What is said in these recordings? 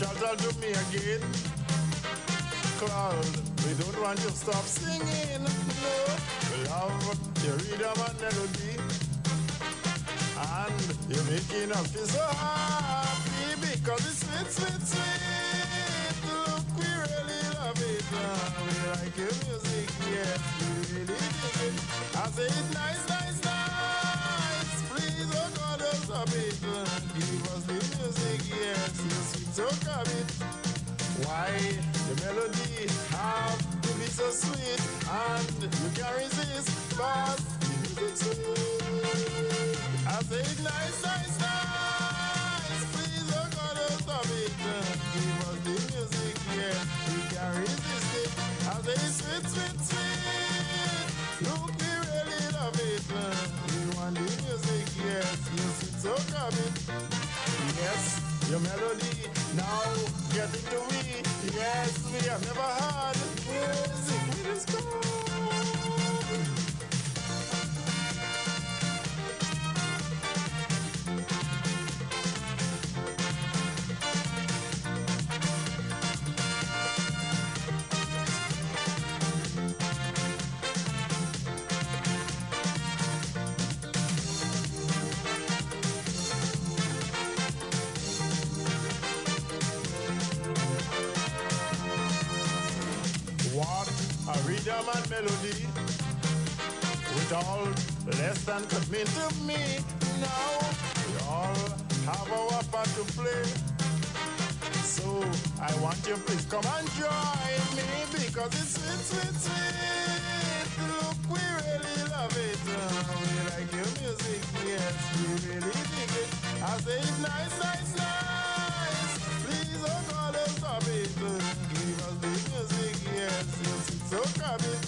Shout out to me again. Cloud, we don't want you to stop singing. No, we love your rhythm and melody. And you're making us feel so happy because it's sweet, sweet, sweet. Look, we really love it. We like your music, yes, we really dig it. I say it's nice, nice, nice. Please, oh God, don't stop it. Give us the music, yes, you sweet, so come it. Why the melody have to be so sweet and you can't resist, but the music sweet. I say it's nice, nice, nice. Please, oh God, don't stop it. Give us the music, yeah, we can't resist it. I say it's sweet, sweet, sweet. Look, we really love it. We want the music, yes, you sweet, so come it. Yes, your melody now getting to me. Yes, we have never had music with this God. What a rhythm and melody, with all less than could mean to me. Now we all have our part to play. So I want you please come and join me because it's sweet, sweet, sweet. Look, we really love it. We like your music, yes, we really dig it. I say it's nice, nice, nice. Please, oh God, don't stop it. Give us the music, yes, yes, it's so coming.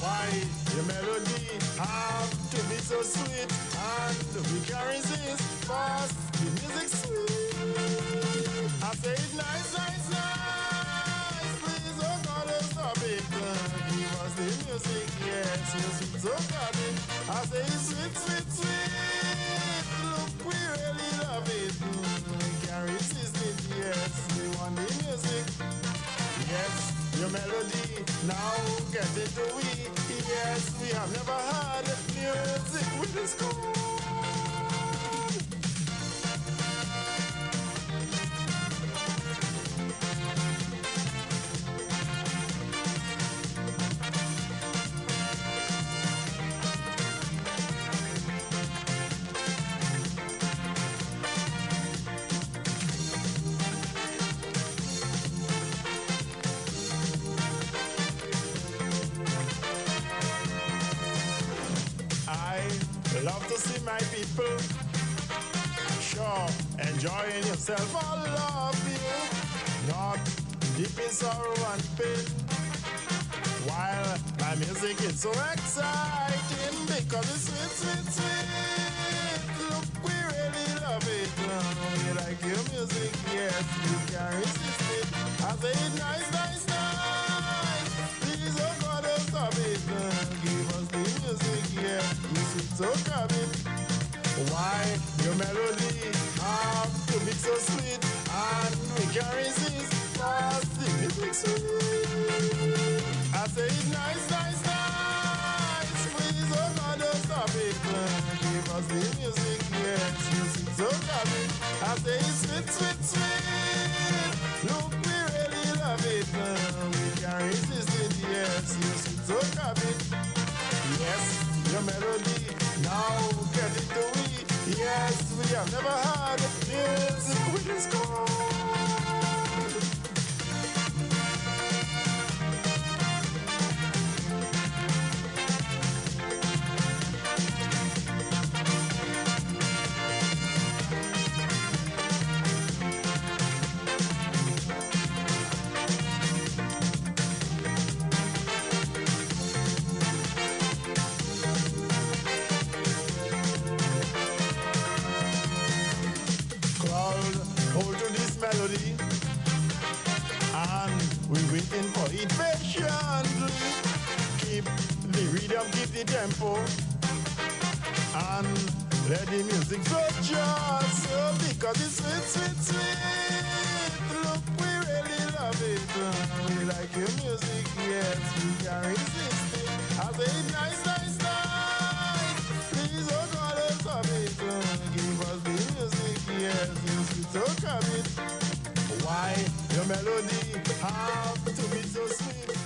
Why your melody have to be so sweet and we can't resist, fast the music sweet. I say it's nice, nice, nice. Please, oh God, don't stop it. Give us the music, yes, yes, it's so coming. I say it's sweet, sweet, sweet. Look, we really love it. We can't resist it, yes, we want the music. Yes, your melody now get into we. Yes, we have never had music with this chord. I love to see my people, sure, enjoying yourself, all of you, not deep in sorrow and pain. While my music is so exciting because it's sweet, sweet, sweet. Look, we really love it. We like your music, yes, we can't resist it. I say it's nice, nice, nice. Please, oh God, don't stop it. Give us the music, yes, you sweet, so come it. Why your melody have to be so sweet and we can't resist, cause the music sweet. I say it's nice, nice, nice. Please, oh God, don't stop it. Give us the music, yes, you sweet, so come it. I say it's sweet, sweet, sweet. Look, we really love it. We can't resist it, yes, you sweet, so come it. Yes, your melody now get it to we. Yes, we have never had music with this chord. Hold to this melody, and we're waiting for it patiently. Keep the rhythm, keep the tempo, and let the music flow just so because it's sweet, sweet, sweet. We like your music, yes, we can't resist it. I say nice, nice, nice. Please don't call us a bit. Give us the music, yes, yes, we talk a bit. Why your melody have to be so sweet?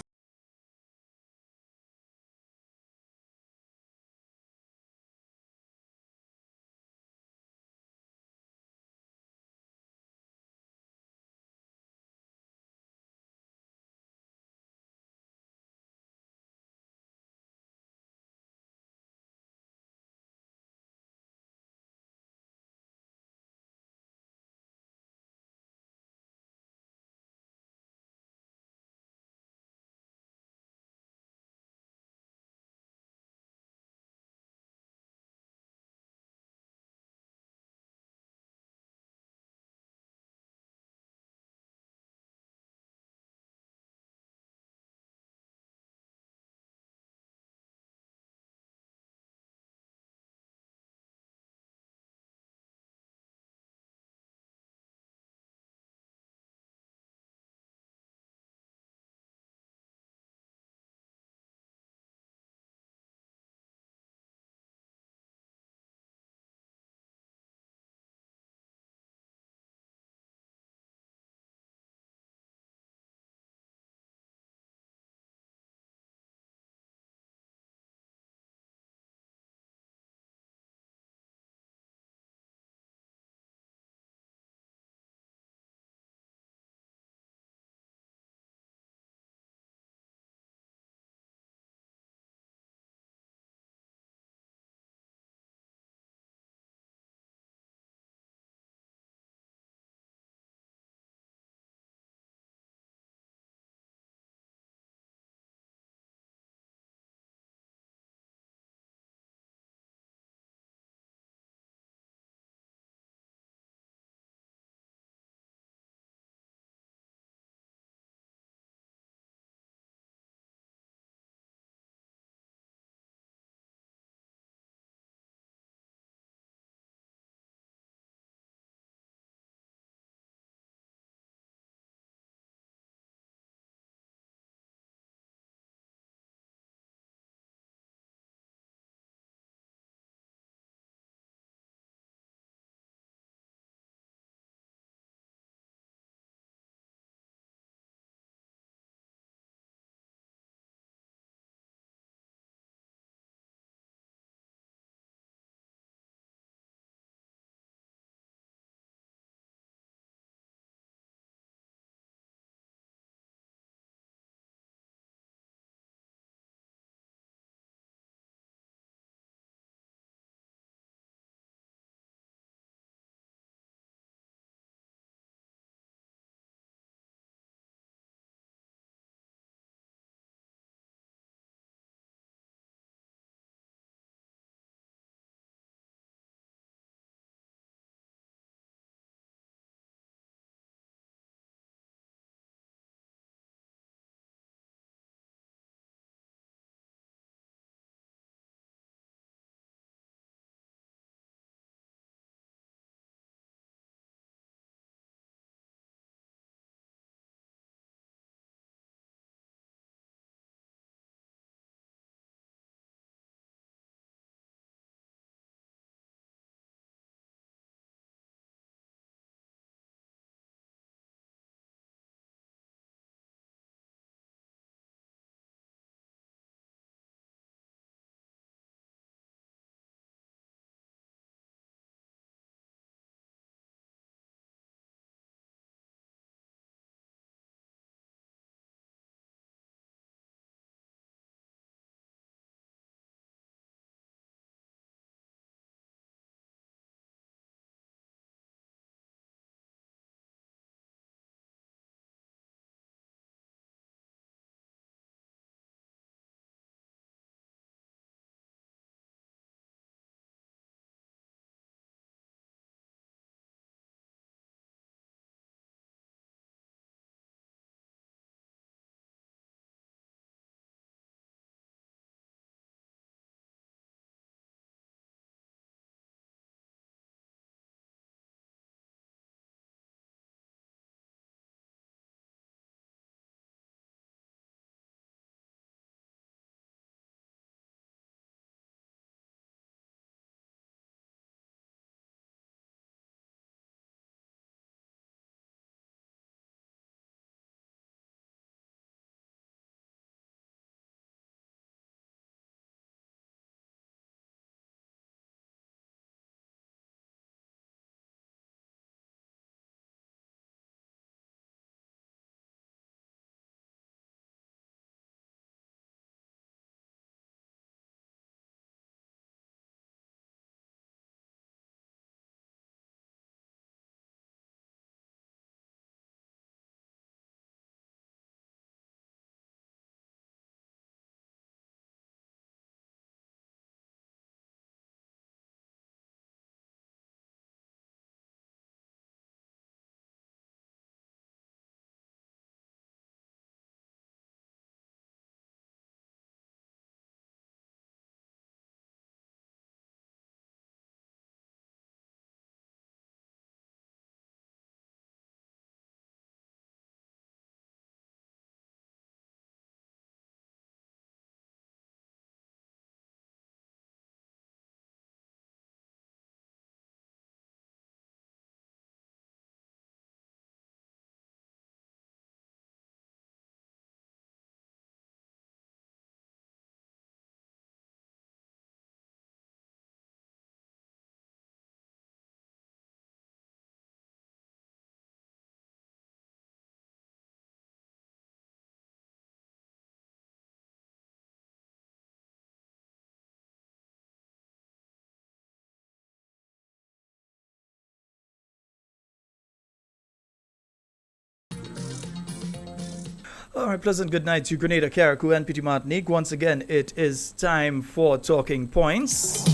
All right, pleasant good night to Grenada, Carriacou, and Petit Martinique. Once again, it is time for Talking Points.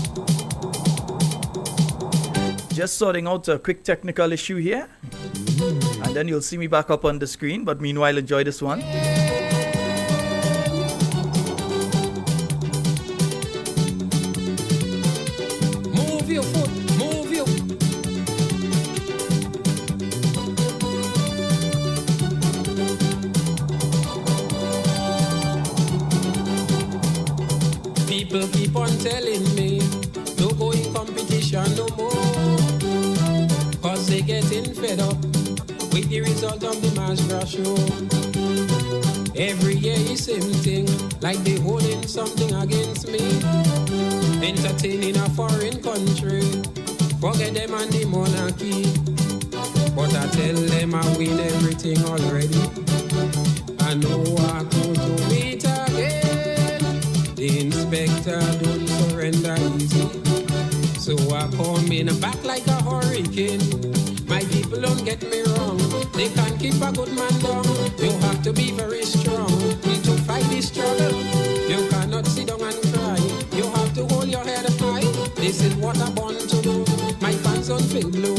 Just sorting out a quick technical issue here, and then you'll see me back up on the screen. But meanwhile, enjoy this one. Move your foot, move your. People keep on telling me, no go in competition no more. Cause they getting fed up with the result of the mass grass show. Every year is same thing, like they holding something against me. Entertaining a foreign country, forget them and the monarchy. But I tell them I win everything already. I know I go to meet again. The inspector don't surrender easy. So I come in back like a hurricane. My people don't get me wrong. They can't keep a good man down. You have to be very strong to fight this struggle. You cannot sit down and cry. You have to hold your head high. This is what I'm born to do. My fans don't feel blue.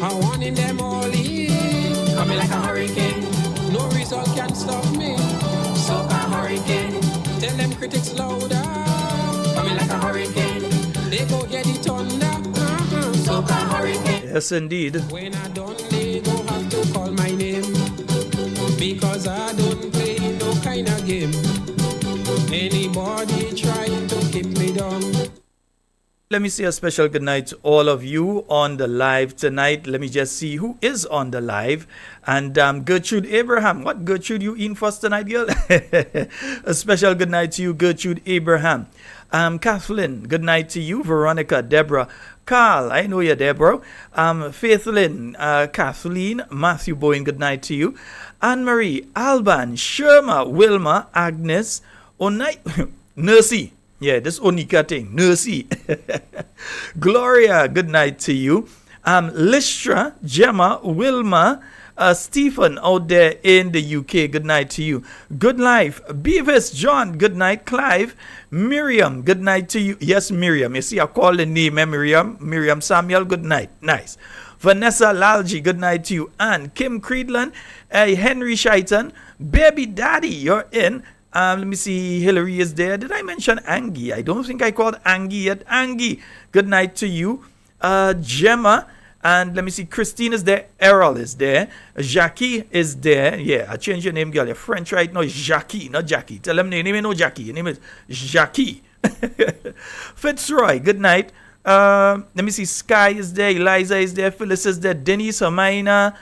I want in them all in. Coming like a hurricane. No result can stop me. So a hurricane. Tell them critics louder. Coming like a hurricane. They go hear the thunder. So a hurricane. Yes, indeed. When I don't, they go have to call my name. Because I don't play no kind of game. Anybody trying to keep me down. Let me say a special good night to all of you on the live tonight. Let me just see who is on the live. And Gertrude Abraham. What Gertrude you in first tonight, girl? A special good night to you, Gertrude Abraham. Kathleen, good night to you. Veronica, Deborah, Carl, I know you're there, bro. Faithlyn, Kathleen, Matthew Bowen, good night to you. Anne-Marie, Alban, Sherma, Wilma, Agnes, Nursey. Yeah, this Onika thing. Nursey. Gloria, good night to you. Lystra, Gemma, Wilma, Stephen out there in the UK, good night to you. Good life. Beavis, John, good night. Clive, Miriam, good night to you. Yes, Miriam. You see, I call the name, Miriam. Miriam Samuel, good night. Nice. Vanessa Lalji, good night to you. And Kim Creedland, Henry Shaitan, Baby Daddy, you're in. Let me see, Hillary is there. Did I mention Angie? I don't think I called Angie yet. Angie, good night to you. Gemma, and let me see, Christine is there. Errol is there. Jackie is there. Yeah, I changed your name, girl. You're French right now. It's Jackie, not Jackie. Tell them your name ain't no Jackie. Your name is Jackie. Fitzroy, good night. Let me see, Sky is there. Eliza is there. Phyllis is there. Denise, Hermina.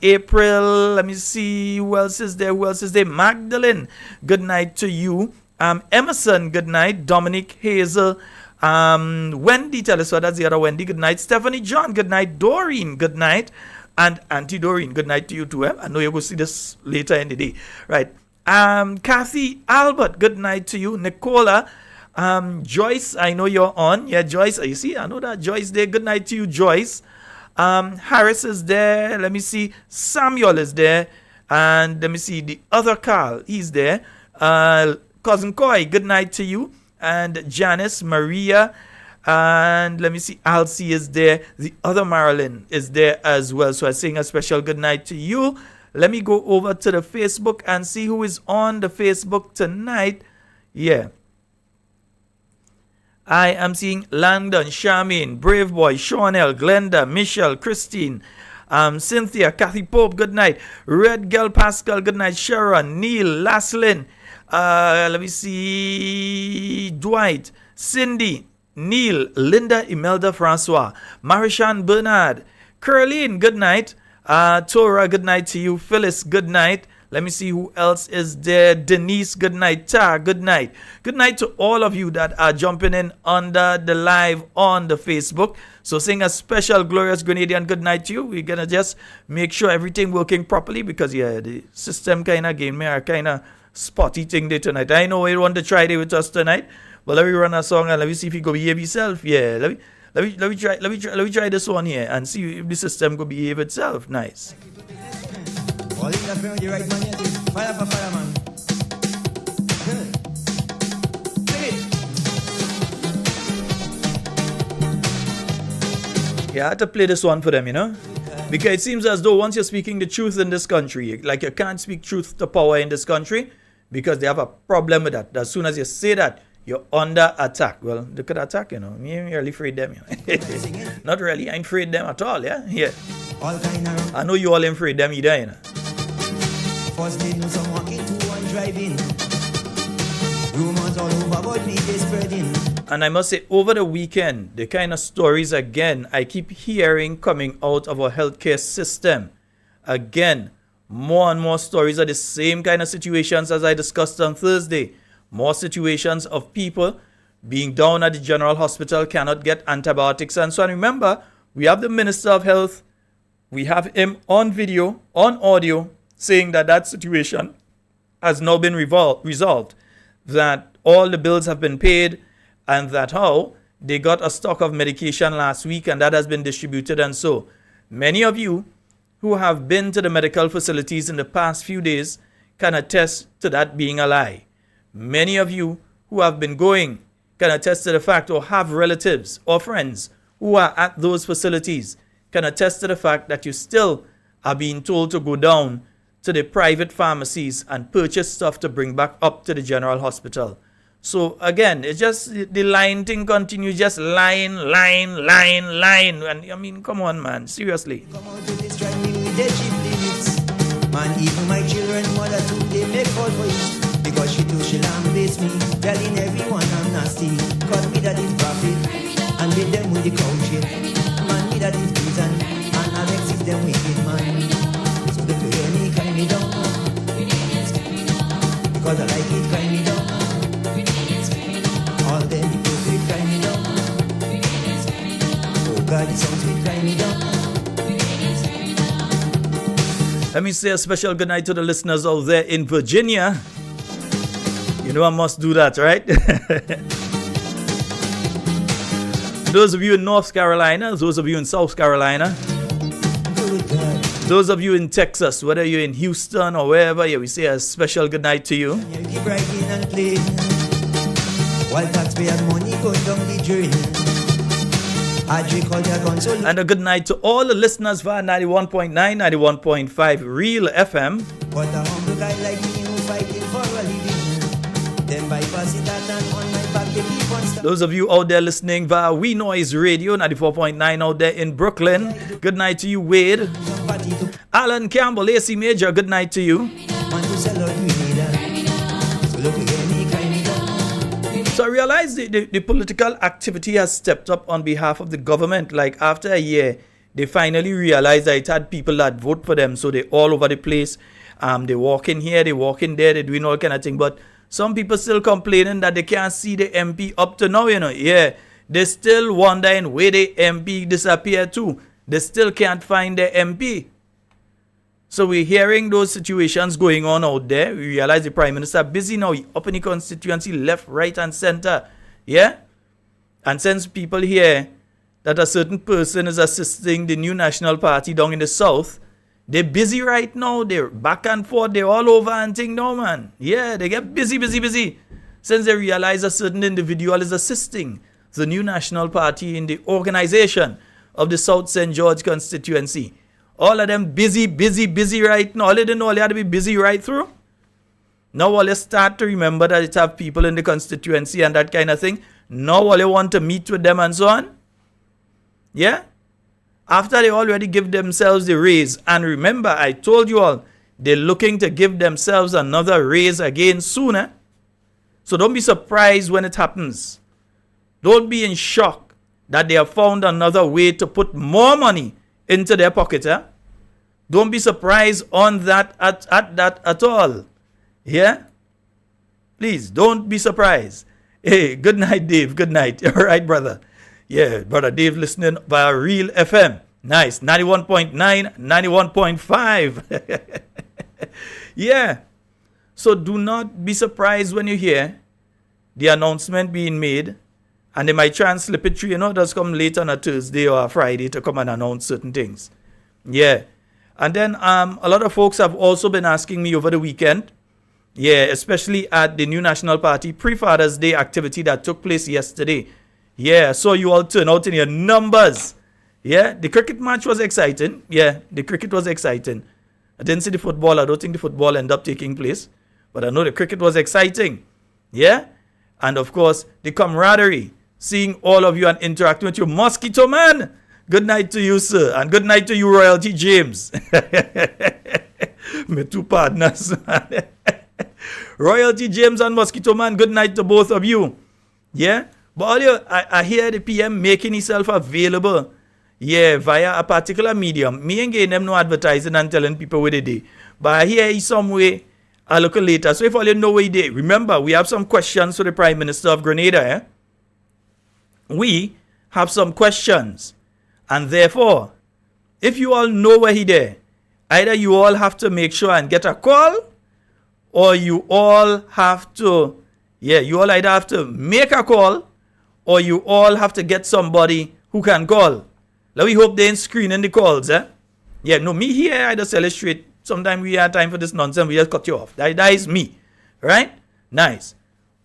April, let me see, who else is there? Magdalene, good night to you. Emerson, good night. Dominic, Hazel, Wendy, tell us what that's the other Wendy, good night. Stephanie John, good night. Doreen, good night. And Auntie Doreen, good night to you too. I know you're going to see this later in the day. Right. Kathy Albert, good night to you. Nicola, Joyce, I know you're on. Yeah, Joyce, you see, I know that Joyce there. Good night to you, Joyce. Harris is there. Let me see. Samuel is there. And let me see the other Carl. He's there. Cousin Coy, good night to you. And Janice, Maria. And let me see. Alcy is there. The other Marilyn is there as well. So I'm saying a special good night to you. Let me go over to the Facebook and see who is on the Facebook tonight. Yeah. I am seeing Landon, Charmaine, Brave Boy, Shawnell, Glenda, Michelle, Christine, Cynthia, Kathy Pope, good night. Red Girl Pascal, good night. Sharon, Neil, Laslin, let me see, Dwight, Cindy, Neil, Linda, Imelda, Francois, Marishan, Bernard, Curline, good night. Tora, good night to you. Phyllis, good night. Let me see who else is there. Denise, good night. Tar, good night. Good night to all of you that are jumping in under the live on the Facebook. So saying a special glorious Grenadian good night to you. We're going to just make sure everything working properly because, yeah, the system kind of gave me a kind of spotty thing there tonight. I know you want to try it with us tonight. But let me run a song and let me see if you go behave yourself. Yeah, let me try this one here and see if the system go behave itself. Nice. All in the front, you right, man, Fire for fireman. Yeah, I had to play this one for them, you know? Because it seems as though once you're speaking the truth in this country, like you can't speak truth to power in this country because they have a problem with that. As soon as you say that, you're under attack. Well, look at attack, you know. Me ain't really afraid them. You know? Not really. I ain't afraid them at all, yeah? Yeah. I know you all ain't afraid them either, you know. First they know some walking to one driving. Rumors all over about me they spreading. And I must say, over the weekend, the kind of stories again I keep hearing coming out of our healthcare system. Again, more and more stories are the same kind of situations as I discussed on Thursday. More situations of people being down at the general hospital, cannot get antibiotics. And so and remember, we have the Minister of Health. We have him on video, on audio, saying that that situation has now been resolved. That all the bills have been paid. And that how they got a stock of medication last week and that has been distributed. And so many of you who have been to the medical facilities in the past few days can attest to that being a lie. Many of you who have been going can attest to the fact or have relatives or friends who are at those facilities can attest to the fact that you still are being told to go down to the private pharmacies and purchase stuff to bring back up to the general hospital. So again, it's just the line thing continues, just line. And I mean, come on, man, seriously. Come out to destroy me with their cheap limits. Man, even my children, mother too, they make fault for it. Because she too, she lambaste me, telling everyone I'm nasty. Call me that is profit, and beat them with the cow shit. Man, me that is prison, and Alexis them wicked man. So they to hear me cry me down, because I like it, cry me down. All them hypocrite cry me down. Oh God, it sounds sweet, cry me down. Let me say a special good night to the listeners out there in Virginia. You know I must do that, right? Those of you in North Carolina, those of you in South Carolina, those of you in Texas, whether you're in Houston or wherever, yeah, we say a special good night to you. You keep writing and playing, while taxpayers' money goes down the drain. And a good night to all the listeners via 91.9, 91.5 Real FM. But a humble guy like me who fighting for a living, then bypass it and on my back they keep on stuck. Those of you out there listening via We Noise Radio 94.9 out there in Brooklyn, good night to you, Wade. Alan Campbell, AC Major, good night to you. So I realize the political activity has stepped up on behalf of the government. Like after a year, they finally realized that it had people that vote for them. So they're all over the place. They walk in here, they walk in there, they're doing all kind of thing. But some people still complaining that they can't see the MP up to now, you know. Yeah, they still wondering where the MP disappeared to. They still can't find the MP. So we're hearing those situations going on out there. We realize the Prime Minister busy now, up in the constituency, left, right, and center. Yeah? And since people hear that a certain person is assisting the new National Party down in the South, they're busy right now. They're back and forth. They're all over and thing now, man. Yeah, they get busy. Since they realize a certain individual is assisting the new National Party in the organization of the South St. George constituency. All of them busy right now. All they didn't know they had to be busy right through. Now all they start to remember that it have people in the constituency and that kind of thing. Now all they want to meet with them and so on. Yeah? After they already give themselves the raise. And remember, I told you all, they're looking to give themselves another raise again sooner. So don't be surprised when it happens. Don't be in shock that they have found another way to put more money into their pocket. Don't be surprised on that at all. Yeah? Please, don't be surprised. Hey, good night, Dave. Good night. All right, brother. Yeah, brother Dave listening via Real FM. Nice. 91.9, 91.5. Yeah. So do not be surprised when you hear the announcement being made. And they might try and slip it through, you know, it does come late on a Thursday or a Friday to come and announce certain things. Yeah. And then a lot of folks have also been asking me over the weekend, especially at the New National Party pre-Father's Day activity that took place yesterday. I saw you all turn out in your numbers. The cricket match was exciting. The cricket was exciting. I didn't see the football. I don't think the football ended up taking place. But I know the cricket was exciting. And of course, the camaraderie. Seeing all of you and interacting with you. Mosquito Man, good night to you, sir. And good night to you, Royalty James. My two partners. Royalty James and Mosquito Man, good night to both of you. But all you, I hear the PM making himself available. Via a particular medium. Me ain't getting them no advertising and telling people where they do. But I hear he some way a little later. So if all you know where he did, remember, we have some questions for the Prime Minister of Grenada. We have some questions. And therefore, if you all know where he there, either you all have to make sure and get a call, or you all have to, you all either have to make a call, or you all have to get somebody who can call. Let we hope they ain't screening the calls, me here, I just tell it straight. Sometimes we have time for this nonsense, we just cut you off. That is me, right? Nice.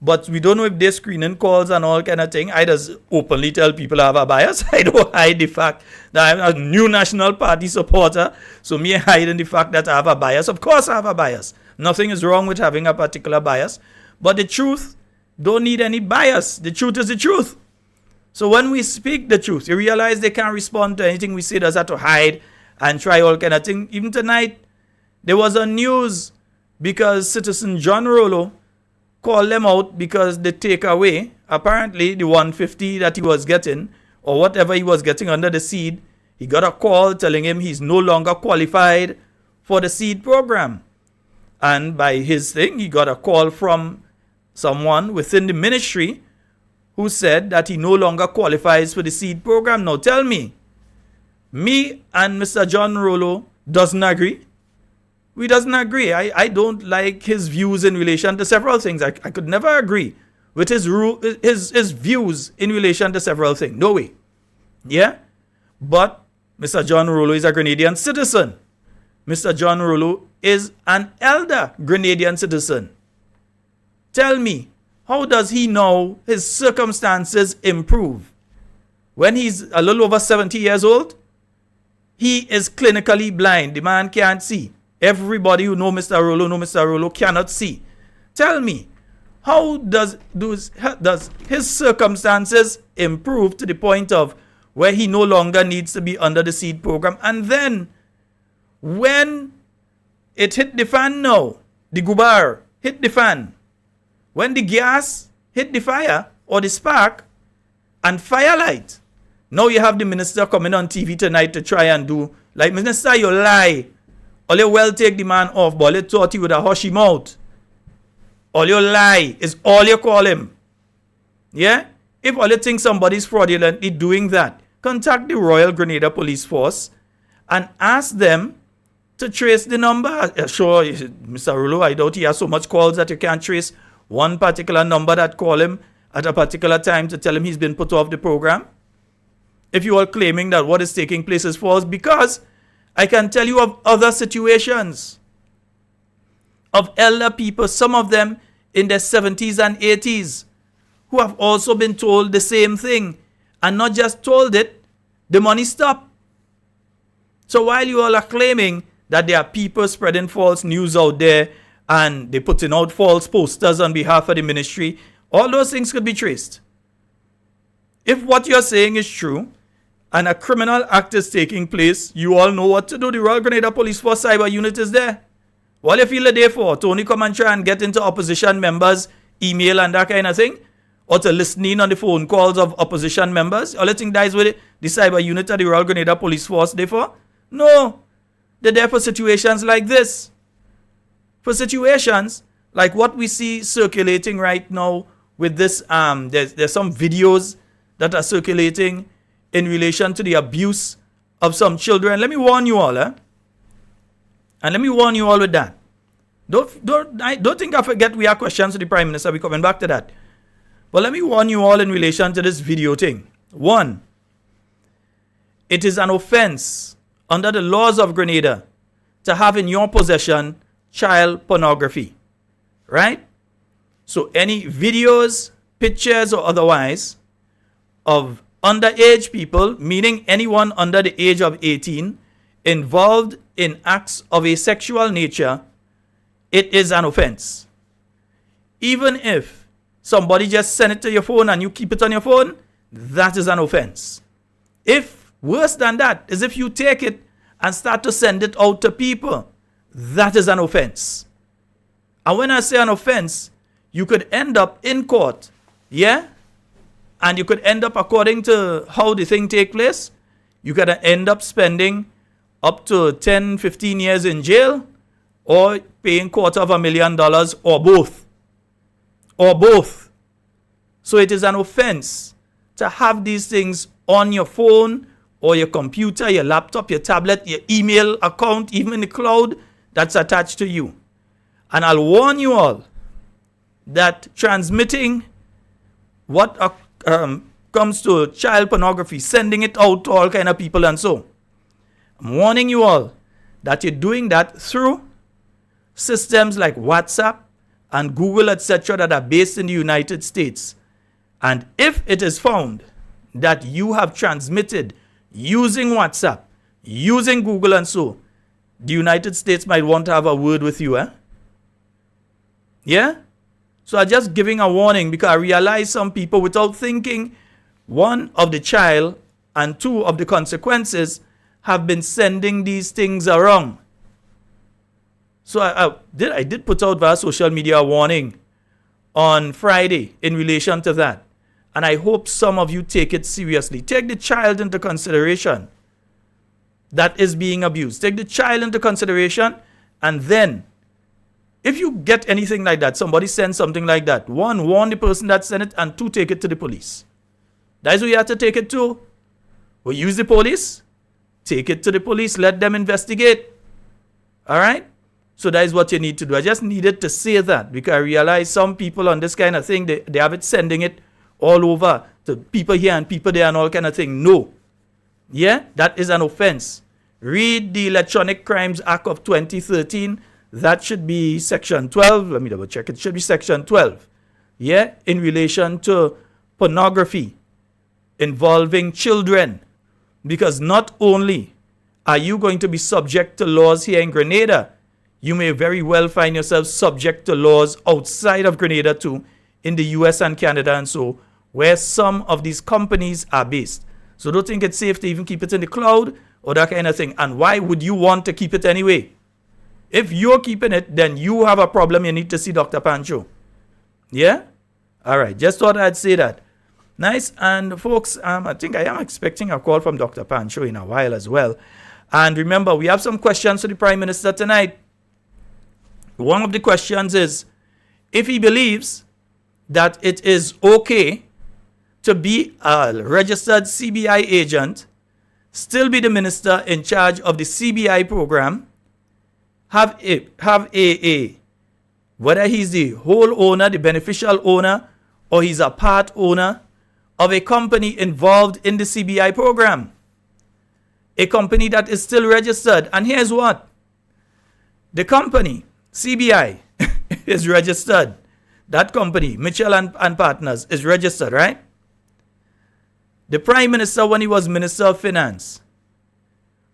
But we don't know if they're screening calls and all kind of thing. I just openly tell people I have a bias. I don't hide the fact that I'm a New National Party supporter. So me hiding the fact that I have a bias. Of course I have a bias. Nothing is wrong with having a particular bias. But the truth don't need any bias. The truth is the truth. So when we speak the truth, you realize they can't respond to anything we say. Does have to hide and try all kind of thing. Even tonight, there was a news because Citizen John Rollo called them out because they take away, apparently, the 150 that he was getting, or whatever he was getting under the seed. He got a call telling him he's no longer qualified for the seed program. And by his thing, he got a call from someone within the ministry who said that he no longer qualifies for the seed program. Now tell me and Mr. John Rollo doesn't agree. We doesn't agree. I don't like his views in relation to several things. I could never agree with his views in relation to several things. No way. But Mr. John Rollo is a Grenadian citizen. Mr. John Rollo is an elder Grenadian citizen. Tell me, how does he know his circumstances improve? When he's a little over 70 years old, he is clinically blind. The man can't see. Everybody who know Mr. Rollo cannot see. Tell me, how does his circumstances improve to the point of where he no longer needs to be under the seed program? And then, when it hit the fan now, the gubar hit the fan, when the gas hit the fire or the spark and firelight, now you have the minister coming on TV tonight to try and do, like, Minister, you lie. All you well take the man off, but you thought he would have hush him out. All you lie is all you call him. If all you think somebody's fraudulently doing that, contact the Royal Grenada Police Force and ask them to trace the number. Sure, Mr. Rollo, I doubt he has so much calls that you can't trace one particular number that call him at a particular time to tell him he's been put off the program. If you are claiming that what is taking place is false, because I can tell you of other situations of elder people, some of them in their 70s and 80s, who have also been told the same thing, and not just told it, the money stopped. So while you all are claiming that there are people spreading false news out there and they're putting out false posters on behalf of the ministry, all those things could be traced. If what you're saying is true, and a criminal act is taking place, you all know what to do. The Royal Grenada Police Force Cyber Unit is there. What you feel the day for? To only come and try and get into opposition members' email and that kind of thing? Or to listen in on the phone calls of opposition members? All you think that is with the Cyber Unit of the Royal Grenada Police Force there for? No. They're there for situations like this. For situations like what we see circulating right now with this, there's some videos that are circulating in relation to the abuse of some children. Let me warn you all, And let me warn you all with that. Don't think I forget we have questions to the Prime Minister. We're coming back to that. But let me warn you all in relation to this video thing. One, it is an offense under the laws of Grenada to have in your possession child pornography, right? So any videos, pictures, or otherwise of underage people, meaning anyone under the age of 18, involved in acts of a sexual nature, it is an offense. Even if somebody just send it to your phone and you keep it on your phone, that is an offense. If worse than that is if you take it and start to send it out to people, that is an offense. And when I say an offense, you could end up in court, yeah? And you could end up, according to how the thing take place, you could end up spending up to 10, 15 years in jail, or paying $250,000, or both. Or both. So it is an offense to have these things on your phone, or your computer, your laptop, your tablet, your email account, even in the cloud that's attached to you. And I'll warn you all that transmitting what comes to child pornography, sending it out to all kind of people and so, I'm warning you all that you're doing that through systems like WhatsApp and Google, etc., that are based in the United States. And if it is found that you have transmitted using WhatsApp, using Google and so, the United States might want to have a word with you, Yeah? So I'm just giving a warning, because I realize some people, without thinking, one, of the child, and two, of the consequences, have been sending these things around. So I did put out via social media a warning on Friday in relation to that. And I hope some of you take it seriously. Take the child into consideration that is being abused. Take the child into consideration, and then if you get anything like that, somebody sends something like that, one, warn the person that sent it, and two, take it to the police. That's who you have to take it to. Or use the police, take it to the police, let them investigate. All right? So that is what you need to do. I just needed to say that, because I realize some people on this kind of thing, they have it sending it all over to people here and people there and all kind of thing. No. Yeah? That is an offense. Read the Electronic Crimes Act of 2013. That should be section 12. Let me double check. It should be section 12. Yeah? In relation to pornography involving children. Because not only are you going to be subject to laws here in Grenada, you may very well find yourself subject to laws outside of Grenada too, in the US and Canada and so, where some of these companies are based. So don't think it's safe to even keep it in the cloud or that kind of thing. And why would you want to keep it anyway? If you're keeping it, then you have a problem. You need to see Dr. Pancho. Yeah? All right. Just thought I'd say that. Nice. And folks, I think I am expecting a call from Dr. Pancho in a while as well. And remember, we have some questions to the Prime Minister tonight. One of the questions is, if he believes that it is okay to be a registered CBI agent, still be the minister in charge of the CBI program, have a whether he's the whole owner, the beneficial owner, or he's a part owner of a company involved in the CBI program. A company that is still registered. And here's what. The company, CBI, is registered. That company, Mitchell and Partners, is registered, right? The Prime Minister, when he was Minister of Finance,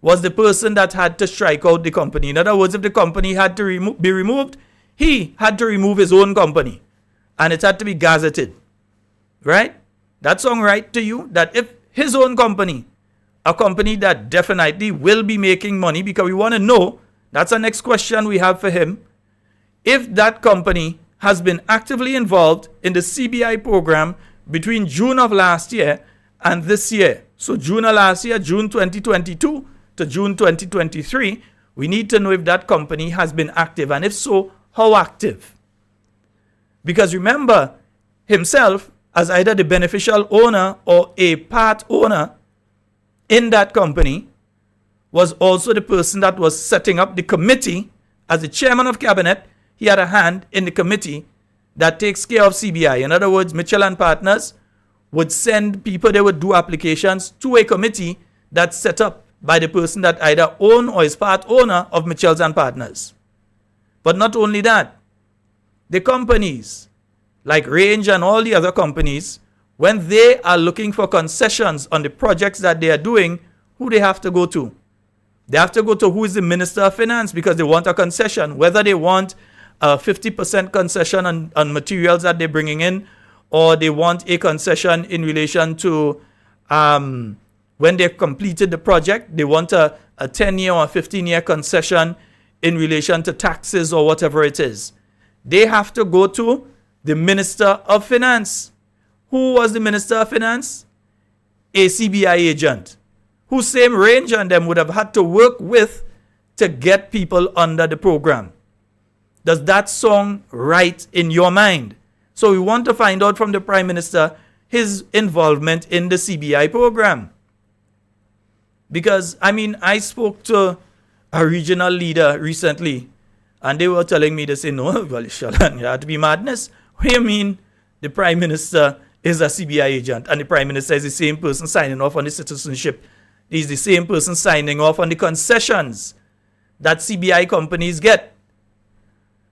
was the person that had to strike out the company. In other words, if the company had to be removed, he had to remove his own company. And it had to be gazetted. Right? That sound right to you? That if his own company, a company that definitely will be making money, because we want to know, that's the next question we have for him, if that company has been actively involved in the CBI program between June of last year and this year. So June of last year, June 2022 to June 2023, we need to know if that company has been active, and if so, how active. Because remember, himself as either the beneficial owner or a part owner in that company was also the person that was setting up the committee. As the chairman of cabinet, he had a hand in the committee that takes care of CBI. In other words, Mitchell and Partners would send people, they would do applications to a committee that's set up by the person that either own or is part owner of Mitchells and Partners. But not only that, the companies like Range and all the other companies, when they are looking for concessions on the projects that they are doing, who they have to go to? They have to go to who is the Minister of Finance because they want a concession, whether they want a 50% concession on materials that they're bringing in, or they want a concession in relation to when they've completed the project, they want a 10-year or a 15-year concession in relation to taxes or whatever it is. They have to go to the Minister of Finance. Who was the Minister of Finance? A CBI agent, who same Range and them would have had to work with to get people under the program. Does that song right in your mind? So we want to find out from the Prime Minister his involvement in the CBI program. Because, I spoke to a regional leader recently, and they were telling me, they say, no, well, Sheldon, you have to be madness. What do you mean the Prime Minister is a CBI agent, and the Prime Minister is the same person signing off on the citizenship? He's the same person signing off on the concessions that CBI companies get.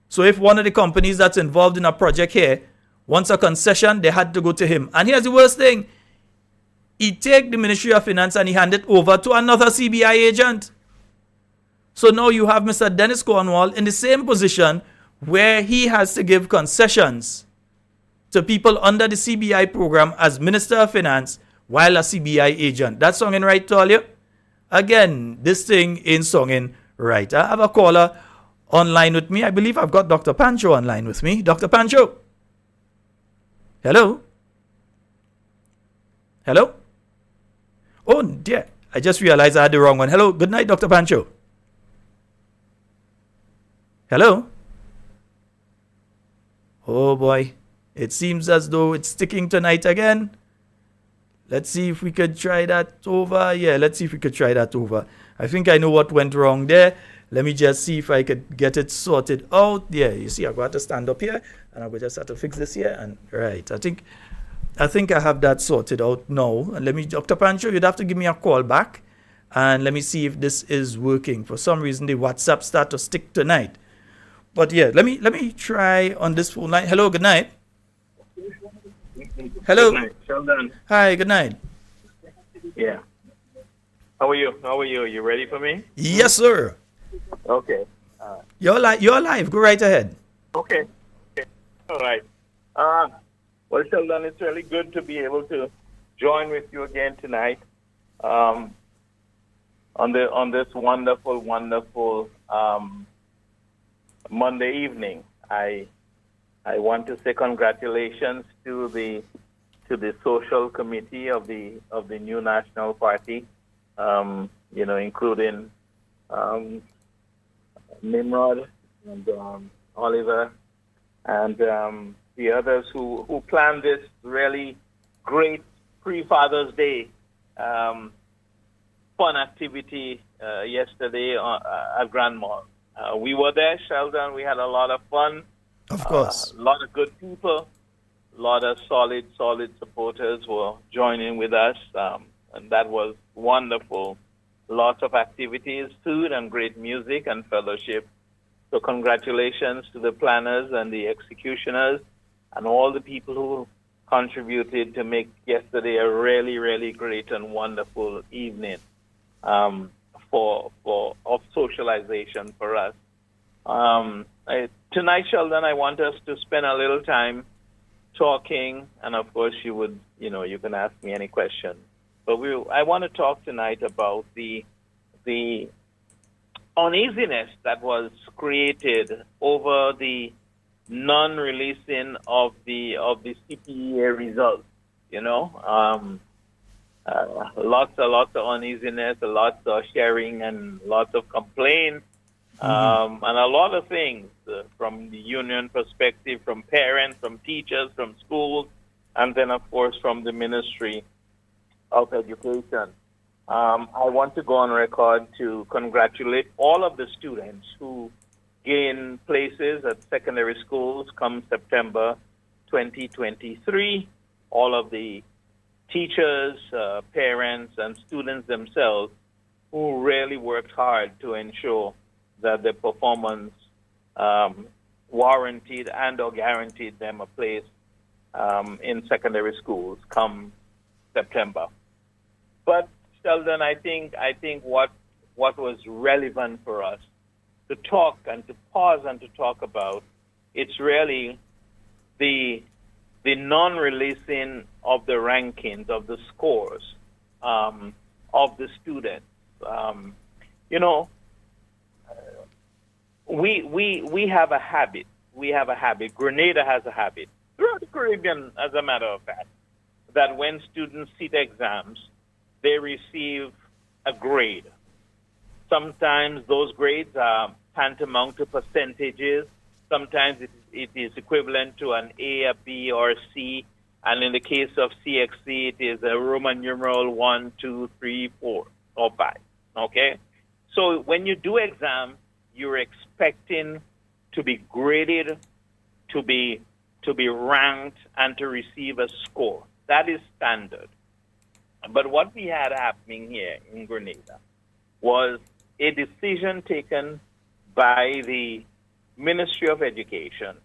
So if one of the companies that's involved in a project here wants a concession, they had to go to him. And here's the worst thing. He take the Ministry of Finance and he hand it over to another CBI agent. So now you have Mr. Dennis Cornwall in the same position where he has to give concessions to people under the CBI program as Minister of Finance while a CBI agent. That's songing right to all you? Again, this thing ain't songing right. I have a caller online with me. I believe I've got Dr. Pancho online with me. Dr. Pancho. Hello? Hello? Oh, dear. I just realized I had the wrong one. Hello. Good night, Dr. Pancho. Hello? Oh, boy. It seems as though it's sticking tonight again. Let's see if we could try that over. Yeah, let's see if we could try that over. I think I know what went wrong there. Let me just see if I could get it sorted out. Yeah, you see, I've got to stand up here, and I will just have to fix this here. And right, I think I have that sorted out now. And let me, Dr. Pancho, you'd have to give me a call back, and let me see if this is working. For some reason, the WhatsApp start to stick tonight. But yeah, let me try on this phone line. Hello, good night. Hello. Good night, Sheldon. Hi, good night. Yeah. How are you? You ready for me? Yes, sir. Okay. You're live. Go right ahead. Okay. All right. Well, Sheldon, it's really good to be able to join with you again tonight on this wonderful Monday evening. I want to say congratulations to the social committee of the new National Party, including Nimrod and Oliver and the others who planned this really great pre-Father's Day fun activity yesterday at Grand Mall. We were there, Sheldon. We had a lot of fun. Of course. A lot of good people. A lot of solid supporters were joining with us. And that was wonderful. Lots of activities, food and great music and fellowship. So congratulations to the planners and the executioners and all the people who contributed to make yesterday a really, really great and wonderful evening of socialization for us. Tonight, Sheldon, I want us to spend a little time talking, and of course you can ask me any question. But I want to talk tonight about the uneasiness that was created over the non-releasing of the CPEA results. Lots of uneasiness, lots of sharing, and lots of complaints, and a lot of things from the union perspective, from parents, from teachers, from schools, and then of course from the Ministry of Education. I want to go on record to congratulate all of the students who gain places at secondary schools come September 2023. All of the teachers, parents, and students themselves who really worked hard to ensure that the performance warranted and or guaranteed them a place in secondary schools come September. But Sheldon, I think what was relevant for us to talk and to pause and to talk about, it's really the non-releasing of the rankings, of the scores of the students. We have a habit. We have a habit. Grenada has a habit throughout the Caribbean, as a matter of fact, that when students sit exams, they receive a grade. Sometimes those grades are tantamount to percentages. Sometimes it is equivalent to an A, a B, or a C. And in the case of CXC, it is a Roman numeral 1, 2, 3, 4, or 5. Okay? So when you do exam, you're expecting to be graded, to be ranked, and to receive a score. That is standard. But what we had happening here in Grenada was a decision taken by the Ministry of Education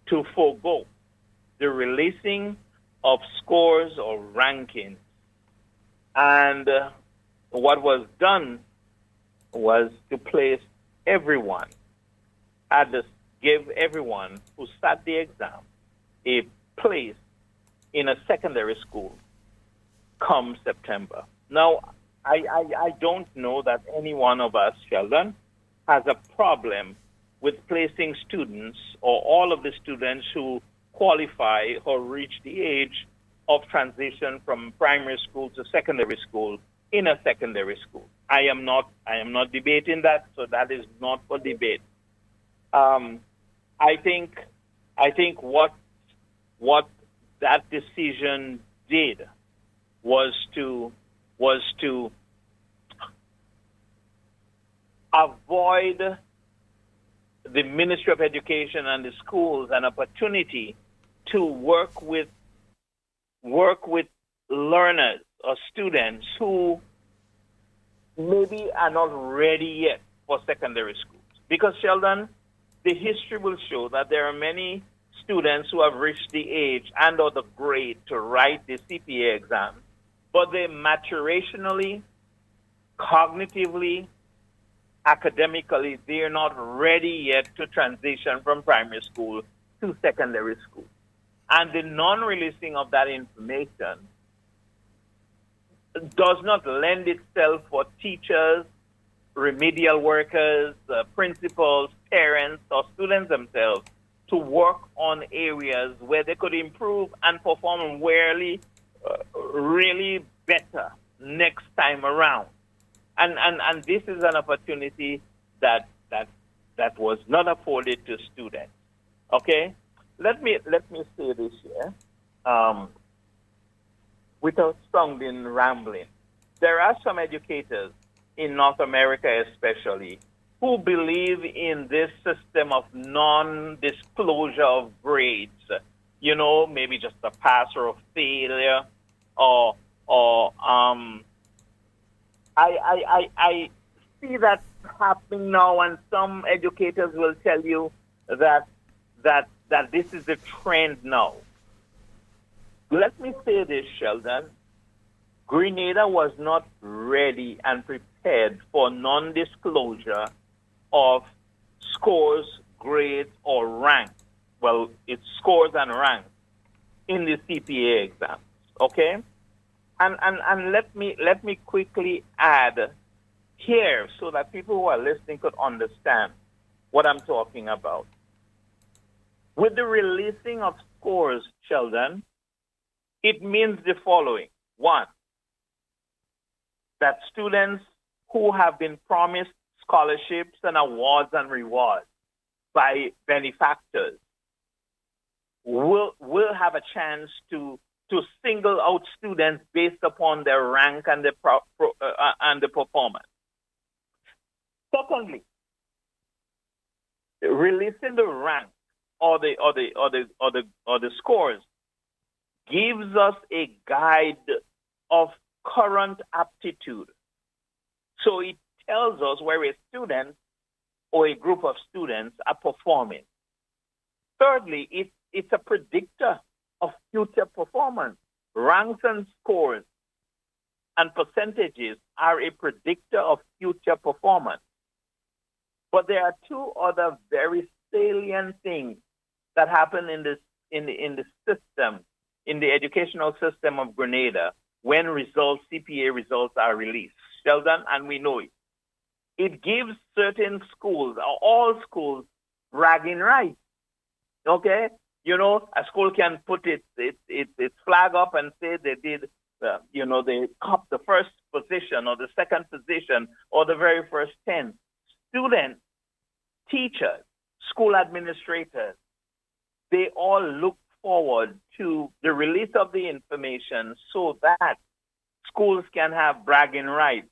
to forego the releasing of scores or rankings. And what was done was to place everyone give everyone who sat the exam a place in a secondary school come September. Now, I don't know that any one of us, Sheldon, has a problem with placing students or all of the students who qualify or reach the age of transition from primary school to secondary school in a secondary school. I am not debating that, so that is not for debate. I think what that decision did was to avoid the Ministry of Education and the schools an opportunity to work with learners or students who maybe are not ready yet for secondary schools. Because, Sheldon, the history will show that there are many students who have reached the age and or the grade to write the CPA exam, but they maturationally, cognitively, academically, they are not ready yet to transition from primary school to secondary school. And the non-releasing of that information does not lend itself for teachers, remedial workers, principals, parents, or students themselves to work on areas where they could improve and perform really better next time around. And this is an opportunity that was not afforded to students. Okay? Let me say this here, without sounding rambling. There are some educators in North America especially who believe in this system of non-disclosure of grades. You know, maybe just a pass or a failure, or I see that happening now, and some educators will tell you that this is the trend now. Let me say this, Sheldon. Grenada was not ready and prepared for non-disclosure of scores, grades, or rank. Well, it's scores and rank in the CPA exams, okay? And let me quickly add here so that people who are listening could understand what I'm talking about. With the releasing of scores, Sheldon, it means the following. One, that students who have been promised scholarships and awards and rewards by benefactors will have a chance to single out students based upon their rank and the performance. Secondly, releasing the rank or the scores gives us a guide of current aptitude, So it tells us where a student or a group of students are performing. Thirdly, it's a predictor of future performance. Ranks and scores and percentages are a predictor of future performance. But there are two other very salient things that happen in the system, in the educational system of Grenada when CPA results are released. Sheldon, and we know it. It gives certain schools, or all schools, bragging rights. Okay? You know, a school can put its flag up and say they did, they cop the first position or the second position or the very first 10. Students, teachers, school administrators, they all look forward to the release of the information so that schools can have bragging rights.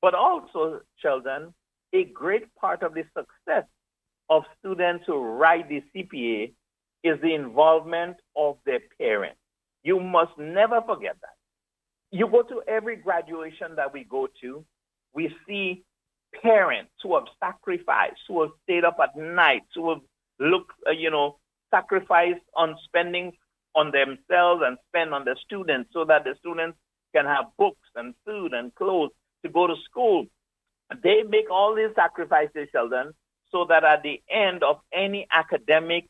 But also, Sheldon, a great part of the success of students who write the CPA is the involvement of their parents. You must never forget that. You go to every graduation that we go to, we see parents who have sacrificed, who have stayed up at night, who have sacrificed on spending on themselves and spend on the students so that the students can have books and food and clothes to go to school. They make all these sacrifices, Sheldon, so that at the end of any academic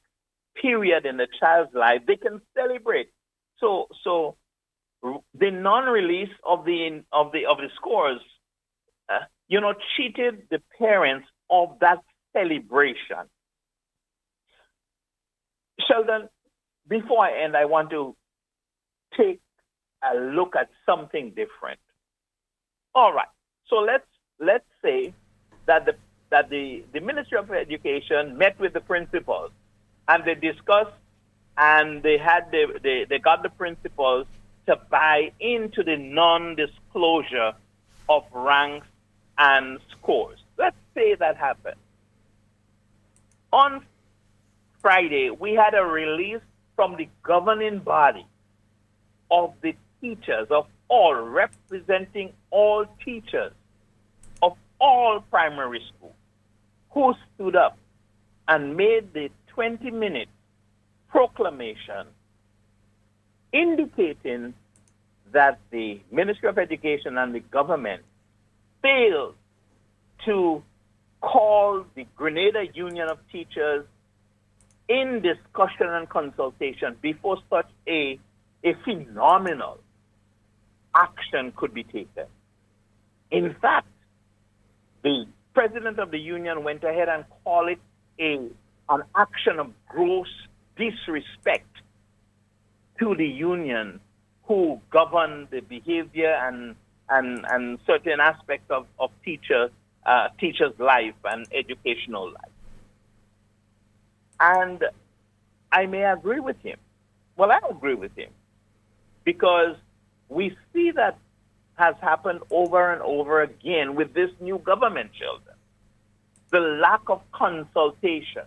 period in the child's life, they can celebrate. So the non-release of the scores, cheated the parents of that celebration. Sheldon, before I end, I want to take a look at something different. All right. So let's say that the Ministry of Education met with the principals and they discussed and they got the principals to buy into the non-disclosure of ranks and scores. Let's say that happened. On Friday, we had a release from the governing body of the teachers of all, representing all teachers of all primary schools, who stood up and made the 20-minute proclamation indicating that the Ministry of Education and the government failed to call the Grenada Union of Teachers in discussion and consultation before such a phenomenal action could be taken. In fact, the president of the union went ahead and called it an action of gross disrespect to the union who govern the behavior and certain aspects of teachers' life and educational life. And I may agree with him. Well, I agree with him because we see that has happened over and over again with this new government, Sheldon. The lack of consultation,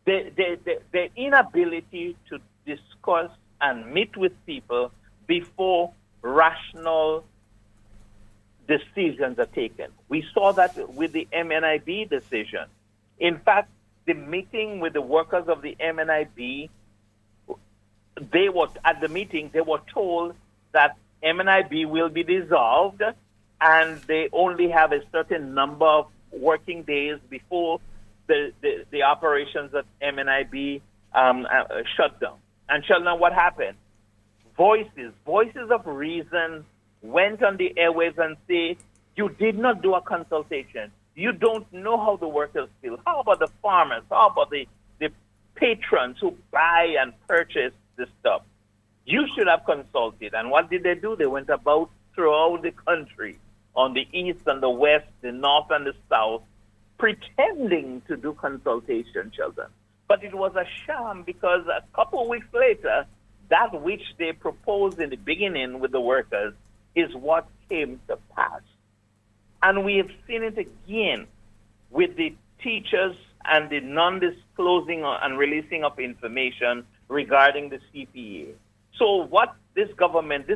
the inability to discuss and meet with people before rational decisions are taken. We saw that with the MNIB decision. In fact, the meeting with the workers of the MNIB, they were told that MNIB will be dissolved and they only have a certain number of working days before the operations at MNIB shut down. And Sheldon, what happened? Voices of reason went on the airwaves and say, you did not do a consultation. You don't know how the workers feel. How about the farmers? How about the patrons who buy and purchase this stuff? You should have consulted. And what did they do? They went about throughout the country, on the east and the west, the north and the south, pretending to do consultation, Sheldon. But it was a sham because a couple of weeks later, that which they proposed in the beginning with the workers is what came to pass. And we have seen it again with the teachers and the non-disclosing and releasing of information regarding the CPA. So what this government,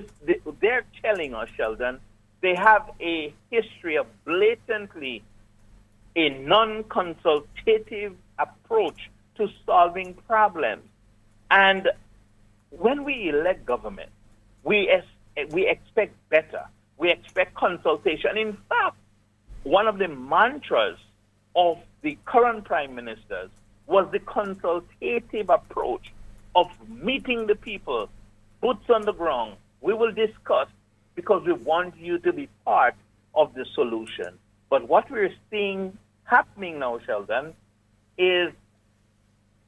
they're telling us, Sheldon, they have a history of blatantly a non-consultative approach to solving problems. And when we elect government, we expect better. We expect consultation. In fact, one of the mantras of the current prime ministers was the consultative approach of meeting the people, boots on the ground. We will discuss because we want you to be part of the solution. But what we're seeing happening now, Sheldon, is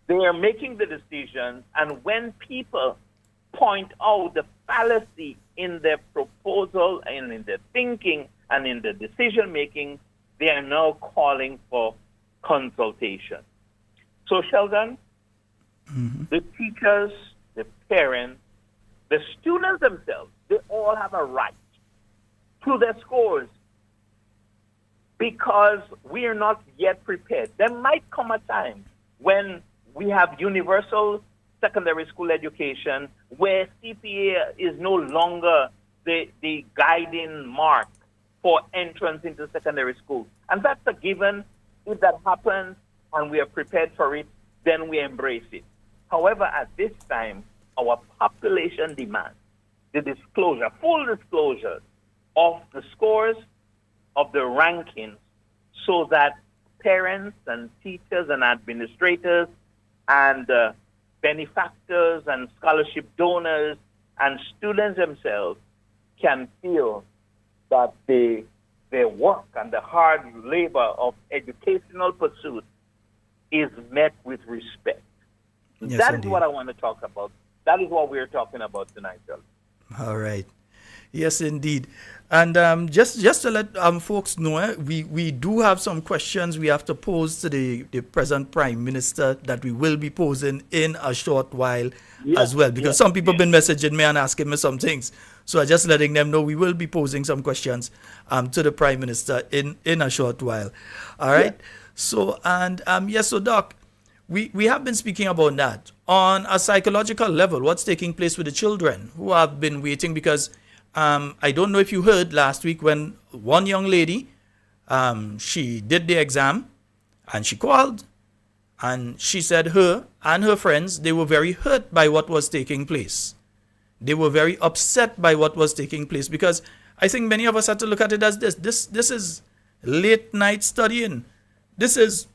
they are making the decisions, and when people point out the fallacy in their proposal and in their thinking and in the decision making, they are now calling for consultation. So, Sheldon, the teachers, the parents, the students themselves, they all have a right to their scores because we are not yet prepared. There might come a time when we have universal secondary school education where CPA is no longer the guiding mark for entrance into secondary school. And that's a given. If that happens and we are prepared for it, then we embrace it. However, at this time, our population demands the disclosure, full disclosure of the scores, of the rankings, so that parents and teachers and administrators and benefactors and scholarship donors and students themselves can feel that their work and the hard labor of educational pursuit is met with respect. Yes, that indeed. is what I want to talk about. That is what we're talking about tonight, Charles. All right. Yes, indeed. And just to let folks know, we do have some questions we have to pose to the present Prime Minister that we will be posing in a short while as well. Because some people have been messaging me and asking me some things. So I'm just letting them know we will be posing some questions to the Prime Minister in a short while. All right. Yeah. So, and yes, so Doc, we have been speaking about that. On a psychological level, what's taking place with the children who have been waiting because I don't know if you heard last week when one young lady, she did the exam and she called and she said her and her friends, they were very hurt by what was taking place. They were very upset by what was taking place because I think many of us had to look at it as this. This is late night studying. This is,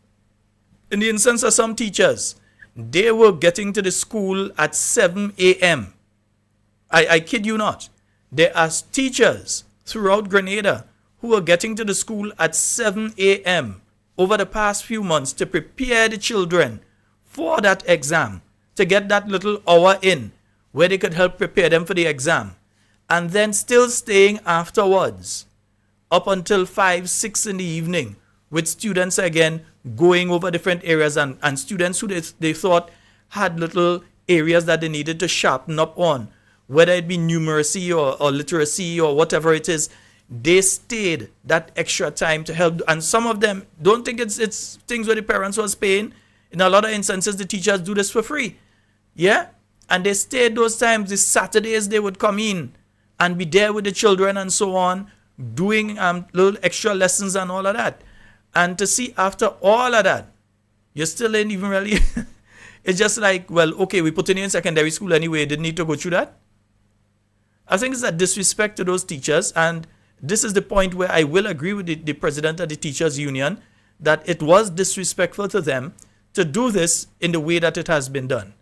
in the instance of some teachers, they were getting to the school at 7 a.m. I kid you not. There are teachers throughout Grenada who are getting to the school at 7 a.m. over the past few months to prepare the children for that exam, to get that little hour in where they could help prepare them for the exam, and then still staying afterwards up until 5, 6 in the evening with students again going over different areas and students who they thought had little areas that they needed to sharpen up on, whether it be numeracy or literacy or whatever it is. They stayed that extra time to help. And some of them don't think it's things where the parents was paying. In a lot of instances, the teachers do this for free. Yeah? And they stayed those times. The Saturdays, they would come in and be there with the children and so on, doing little extra lessons and all of that. And to see after all of that, you still ain't even really... It's just like, well, okay, we put in you in secondary school anyway. Didn't need to go through that. I think it's a disrespect to those teachers. And this is the point where I will agree with the president of the Teachers Union that it was disrespectful to them to do this in the way that it has been done.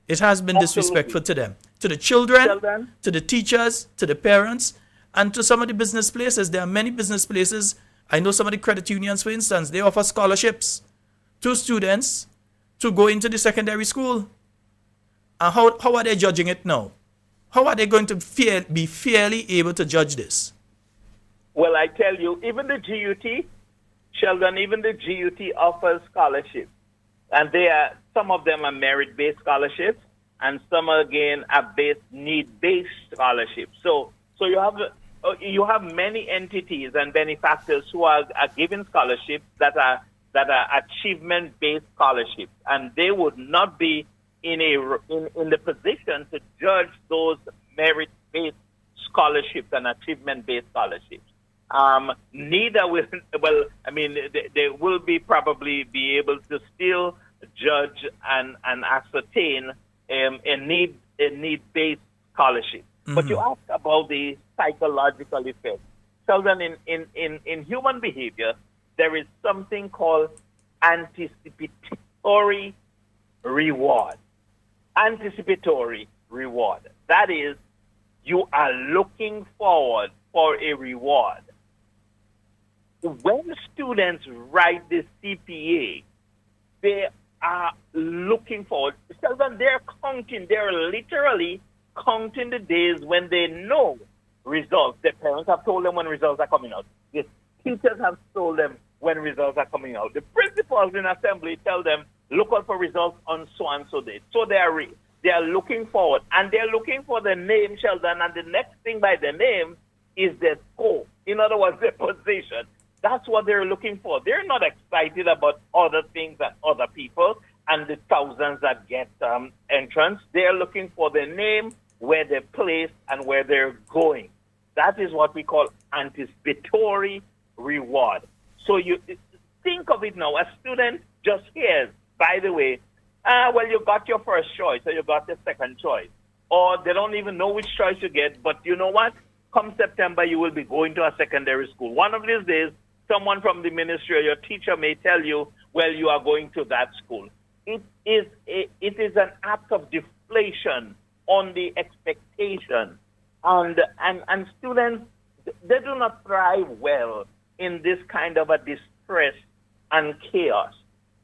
It has been disrespectful to them, to the children, to the teachers, to the parents, and to some of the business places. There are many business places. I know some of the credit unions, for instance, they offer scholarships to students to go into the secondary school. And how are they judging it now? How are they going to be fairly able to judge this? Well, I tell you, even the GUT, Sheldon, even the GUT offers scholarships. And some of them are merit-based scholarships, and some again are need-based scholarships. So you have many entities and benefactors who are giving scholarships that are achievement-based scholarships, and they would not be in the position to judge those merit-based scholarships and achievement-based scholarships. Neither will, well, I mean, they will probably be able to still judge and ascertain a need-based scholarship. But you ask about the psychological effect. Sheldon, in human behavior, there is something called anticipatory reward. Anticipatory reward. That is, you are looking forward for a reward. When students write the CPA, they are looking forward. Sheldon, they're literally counting the days when they know results. Their parents have told them when results are coming out. The teachers have told them when results are coming out. The principals in assembly tell them, look out for results on so and so date. So they are looking forward, and they're looking for the name, Sheldon, and the next thing by the name is their score. In other words, their position. That's what they're looking for. They're not excited about other things and other people and the thousands that get entrance. They're looking for the name, where they're placed, and where they're going. That is what we call anticipatory reward. So you think of it now. A student just hears, by the way, well, you got your first choice, or you got the second choice. Or they don't even know which choice you get, but you know what? Come September, you will be going to a secondary school. One of these days, someone from the ministry or your teacher may tell you, well, you are going to that school. It is an act of deflation on the expectation. And students, they do not thrive well in this kind of a distress and chaos.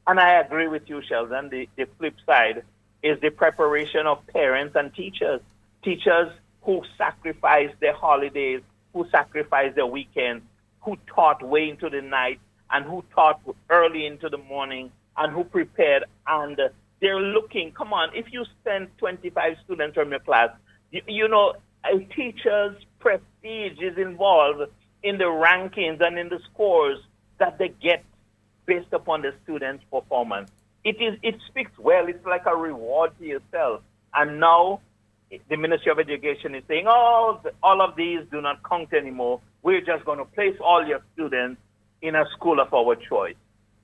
And I agree with you, Sheldon. The flip side is the preparation of parents and teachers. Teachers who sacrifice their holidays, who sacrifice their weekends, who taught way into the night, and who taught early into the morning, and who prepared. And they're looking, come on, if you send 25 students from your class, you know, a teacher's prestige is involved in the rankings and in the scores that they get based upon the student's performance. It speaks well. It's like a reward to yourself. And now the Ministry of Education is saying, oh, all of these do not count anymore. We're just going to place all your students in a school of our choice.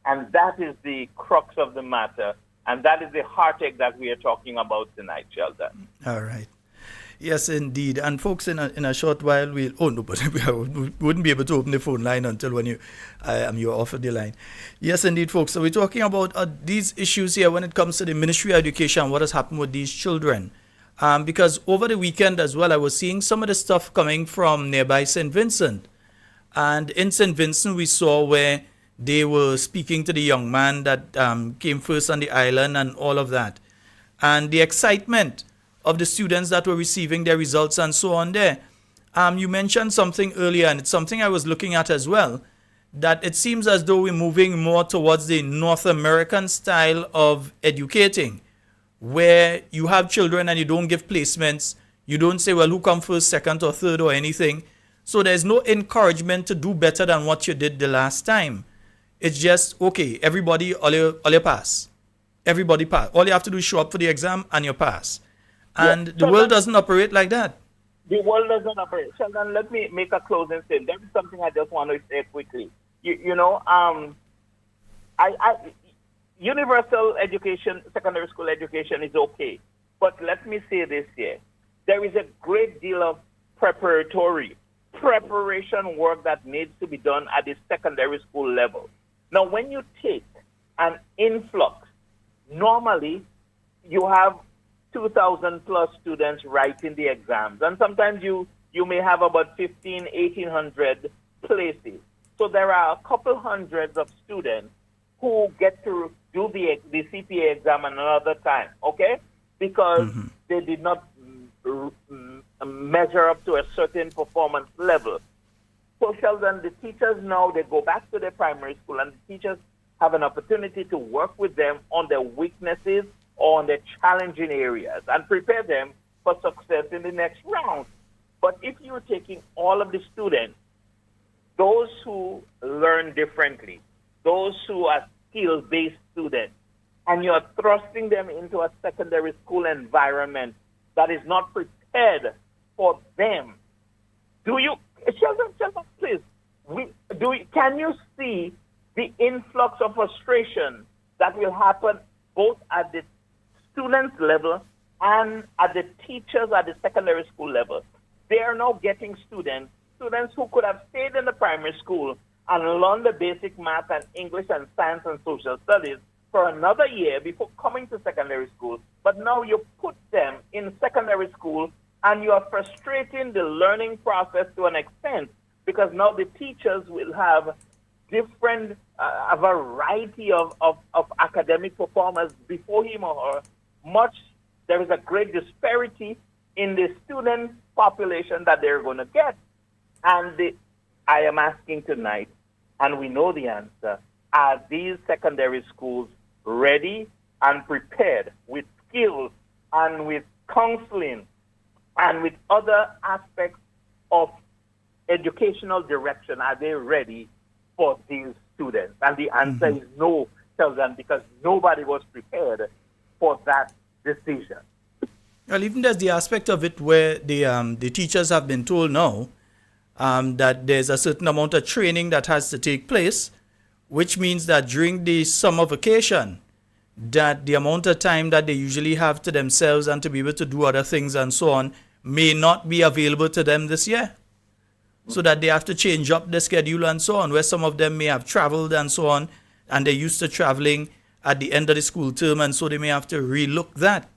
And that is the crux of the matter. And that is the heartache that we are talking about tonight, Sheldon. All right. Yes, indeed. And folks, in a short while, we wouldn't be able to open the phone line until when you're offered the line. Yes, indeed, folks. So we're talking about these issues here when it comes to the Ministry of Education, what has happened with these children. Because over the weekend as well, I was seeing some of the stuff coming from nearby St. Vincent. And in St. Vincent, we saw where they were speaking to the young man that came first on the island and all of that. And the excitement of the students that were receiving their results and so on there. You mentioned something earlier, and it's something I was looking at as well, that it seems as though we're moving more towards the North American style of educating, where you have children and you don't give placements. You don't say, well, who come first, second, or third, or anything. So there's no encouragement to do better than what you did the last time. It's just, okay, everybody, all you pass. Everybody pass. All you have to do is show up for the exam and you pass. And the world doesn't operate like that. The world doesn't operate. Sheldon, let me make a closing statement. There is something I just want to say quickly. Universal education, secondary school education is okay. But let me say this here. There is a great deal of preparation work that needs to be done at the secondary school level. Now, when you take an influx, normally you have 2,000 plus students writing the exams. And sometimes you may have about 1,800 places. So there are a couple hundreds of students who get to do the CPA exam another time, okay? Because they did not measure up to a certain performance level. So Sheldon, the teachers now, they go back to their primary school, and the teachers have an opportunity to work with them on their weaknesses or on the challenging areas and prepare them for success in the next round. But if you're taking all of the students, those who learn differently, those who are skill-based students, and you're thrusting them into a secondary school environment that is not prepared for them, Sheldon, please, can you see the influx of frustration that will happen both at the students level and at the teachers at the secondary school level? They are now getting students who could have stayed in the primary school and learned the basic math and English and science and social studies for another year before coming to secondary school. But now you put them in secondary school and you are frustrating the learning process to an extent, because now the teachers will have different, a variety of academic performers before him or her. There is a great disparity in the student population that they're going to get. And I am asking tonight, and we know the answer, are these secondary schools ready and prepared with skills and with counseling and with other aspects of educational direction? Are they ready for these students? And the answer is no, Sheldon, because nobody was prepared for that decision. Well, even there's the aspect of it where the teachers have been told now that there's a certain amount of training that has to take place, which means that during the summer vacation, that the amount of time that they usually have to themselves and to be able to do other things and so on may not be available to them this year. So that they have to change up the schedule and so on, where some of them may have traveled and so on, and they're used to traveling at the end of the school term, and so they may have to relook that.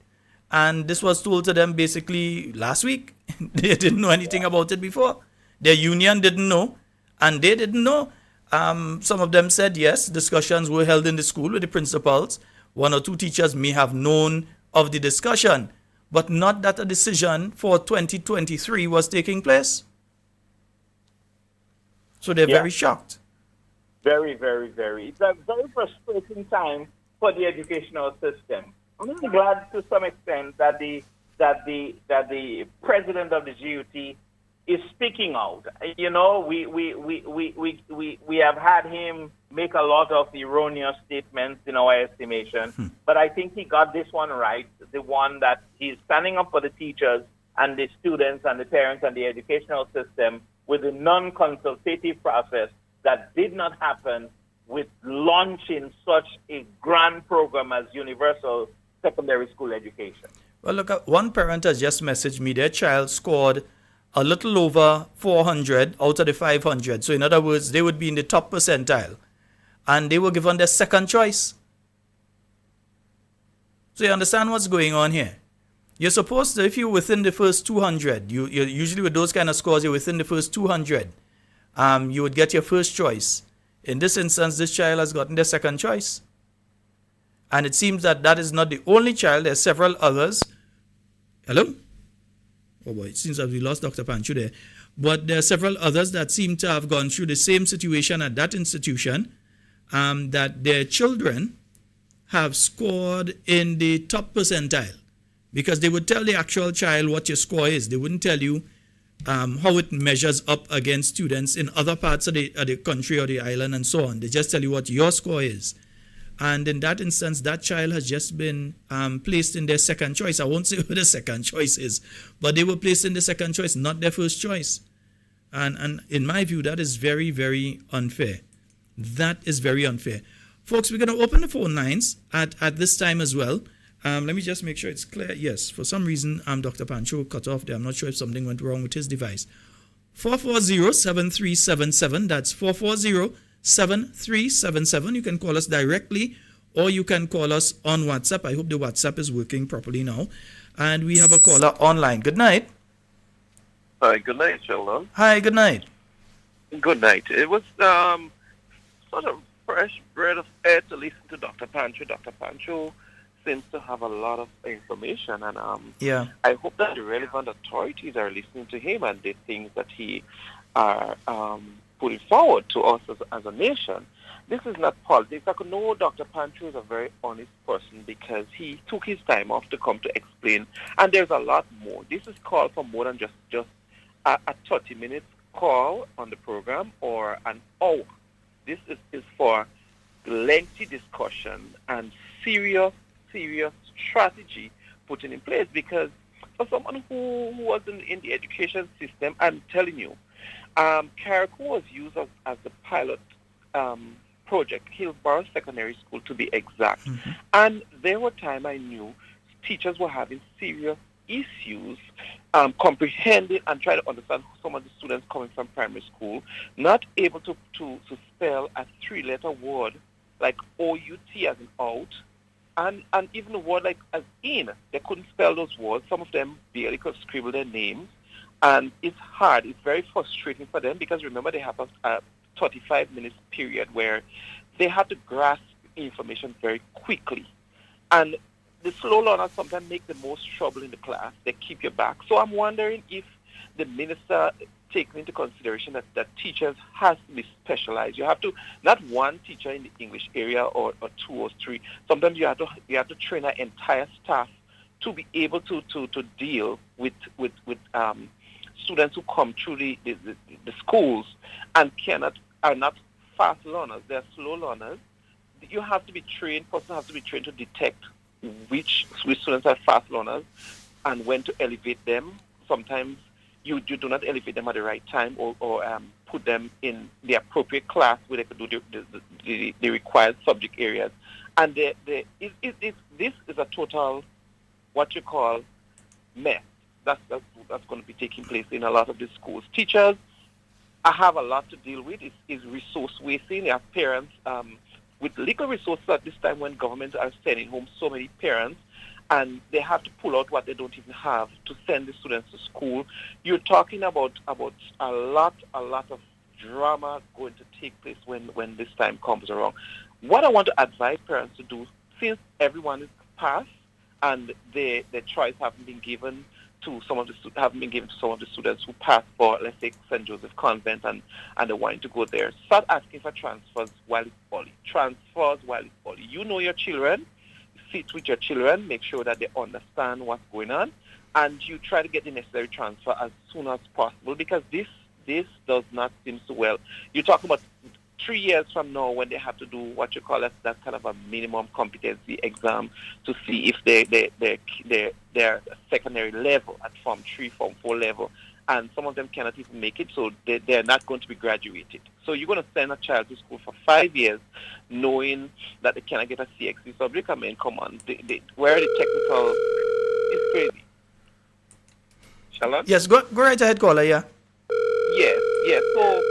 And this was told to them basically last week. They didn't know anything about it before. Their union didn't know, and they didn't know. Some of them said yes, discussions were held in the school with the principals. One or two teachers may have known of the discussion, but not that a decision for 2023 was taking place. So they're very shocked. Very, very, very. It's a very frustrating time for the educational system. I'm really glad to some extent that the president of the GUT is speaking out. You know, we have had him make a lot of erroneous statements in our estimation, but I think he got this one right, the one that he's standing up for the teachers and the students and the parents and the educational system with a non-consultative process that did not happen with launching such a grand program as universal secondary school education. Well, look, one parent has just messaged me. Their child scored a little over 400 out of the 500. So in other words, they would be in the top percentile. And they were given their second choice. So you understand what's going on here? You're supposed to, if you're within the first 200, you're usually with those kind of scores, you're within the first 200, you would get your first choice. In this instance, this child has gotten their second choice. And it seems that that is not the only child. There are several others. Hello? Oh boy, it seems that we lost Dr. Pancho there. But there are several others that seem to have gone through the same situation at that institution, that their children have scored in the top percentile. Because they would tell the actual child what your score is. They wouldn't tell you how it measures up against students in other parts of the country or the island and so on. They just tell you what your score is. And in that instance, that child has just been placed in their second choice. I won't say who the second choice is, but they were placed in the second choice, not their first choice. And in my view, that is very, very unfair. That is very unfair. Folks, we're going to open the phone lines at this time as well. Let me just make sure it's clear. Yes, for some reason, Dr. Pancho cut off there. I'm not sure if something went wrong with his device. 440-7377. That's 440-7377. You can call us directly or you can call us on WhatsApp. I hope the WhatsApp is working properly now. And we have a caller online. Good night. Hi, good night, Sheldon. Hi, good night. Good night. It was sort of fresh breath of air to listen to Dr. Pancho. Dr. Pancho seems to have a lot of information, and I hope that the relevant authorities are listening to him and the things that he are putting forward to us as a nation. This is not politics. I could know Dr. Pancho is a very honest person because he took his time off to come to explain, and there's a lot more. This is called for more than just a 30-minute call on the program or an hour. This is for lengthy discussion and serious strategy put in place, because for someone who was in the education system, I'm telling you, Carriacou was used as the pilot project, Hillsborough Secondary School to be exact. Mm-hmm. And there were times I knew teachers were having serious issues comprehending and trying to understand some of the students coming from primary school, not able to spell a three-letter word like O-U-T as in out, and even a word like as in. They couldn't spell those words. Some of them barely could scribble their names. And it's hard. It's very frustrating for them because, remember, they have a 35-minute period where they have to grasp information very quickly. And the slow learners sometimes make the most trouble in the class. They keep you back. So I'm wondering if the minister taking into consideration that teachers has to be specialized. You have to, not one teacher in the English area or two or three. Sometimes you have to train an entire staff to be able to deal with students who come through the schools and are not fast learners. They're slow learners. You have to be trained. Person has to be trained to detect which students are fast learners and when to elevate them. Sometimes you do not elevate them at the right time or put them in the appropriate class where they could do the required subject areas. And this is a total, what you call, mess. That's going to be taking place in a lot of the schools. Teachers, I have a lot to deal with. Is resource wasting. You have parents with little resources at this time when governments are sending home so many parents, and they have to pull out what they don't even have to send the students to school. You're talking about a lot of drama going to take place when this time comes around. What I want to advise parents to do, since everyone is passed and their choice haven't been given to some of the students who passed for, let's say, St. Joseph Convent and they want to go there. Start asking for transfers while it's early. Transfers while it's early. You know your children. Sit with your children. Make sure that they understand what's going on. And you try to get the necessary transfer as soon as possible because this does not seem so well. You're talking about 3 years from now when they have to do what you call that kind of a minimum competency exam to see if they're secondary level at Form 3, Form 4 level. And some of them cannot even make it, so they're not going to be graduated. So you're going to send a child to school for 5 years knowing that they cannot get a CXC subject. I mean, come on. Where the technical is crazy. Shalon? Yes, go right ahead, caller, yeah. Yes. So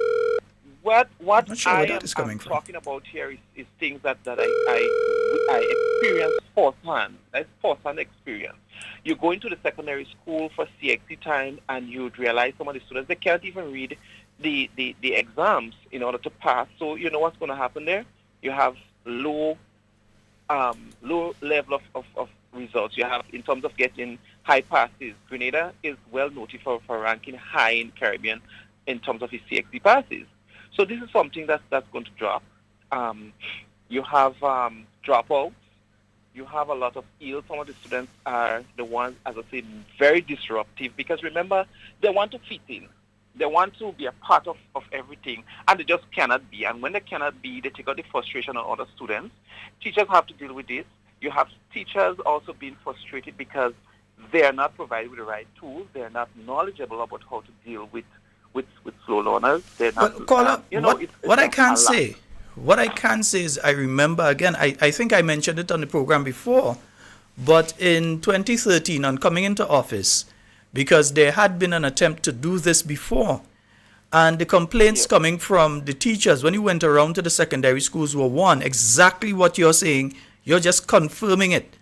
what not sure where that is I'm coming from. talking about here is things that I experienced firsthand. That's firsthand experience. You go into the secondary school for CXC time and you'd realize some of the students, they can't even read the exams in order to pass. So you know what's going to happen there? You have low level of results. You have, in terms of getting high passes, Grenada is well noted for ranking high in Caribbean in terms of its CXC passes. So this is something that's going to drop. You have dropouts. You have a lot of ill. Some of the students are the ones, as I said, very disruptive because remember, they want to fit in. They want to be a part of everything, and they just cannot be. And when they cannot be, they take out the frustration on other students. Teachers have to deal with this. You have teachers also being frustrated because they are not provided with the right tools. They are not knowledgeable about how to deal with slow learners. They're not, Well, caller, what I can say is I remember, again, I think I mentioned it on the program before, but in 2013, on coming into office, because there had been an attempt to do this before, and the complaints coming from the teachers when you went around to the secondary schools were one, exactly what you're saying. You're just confirming it,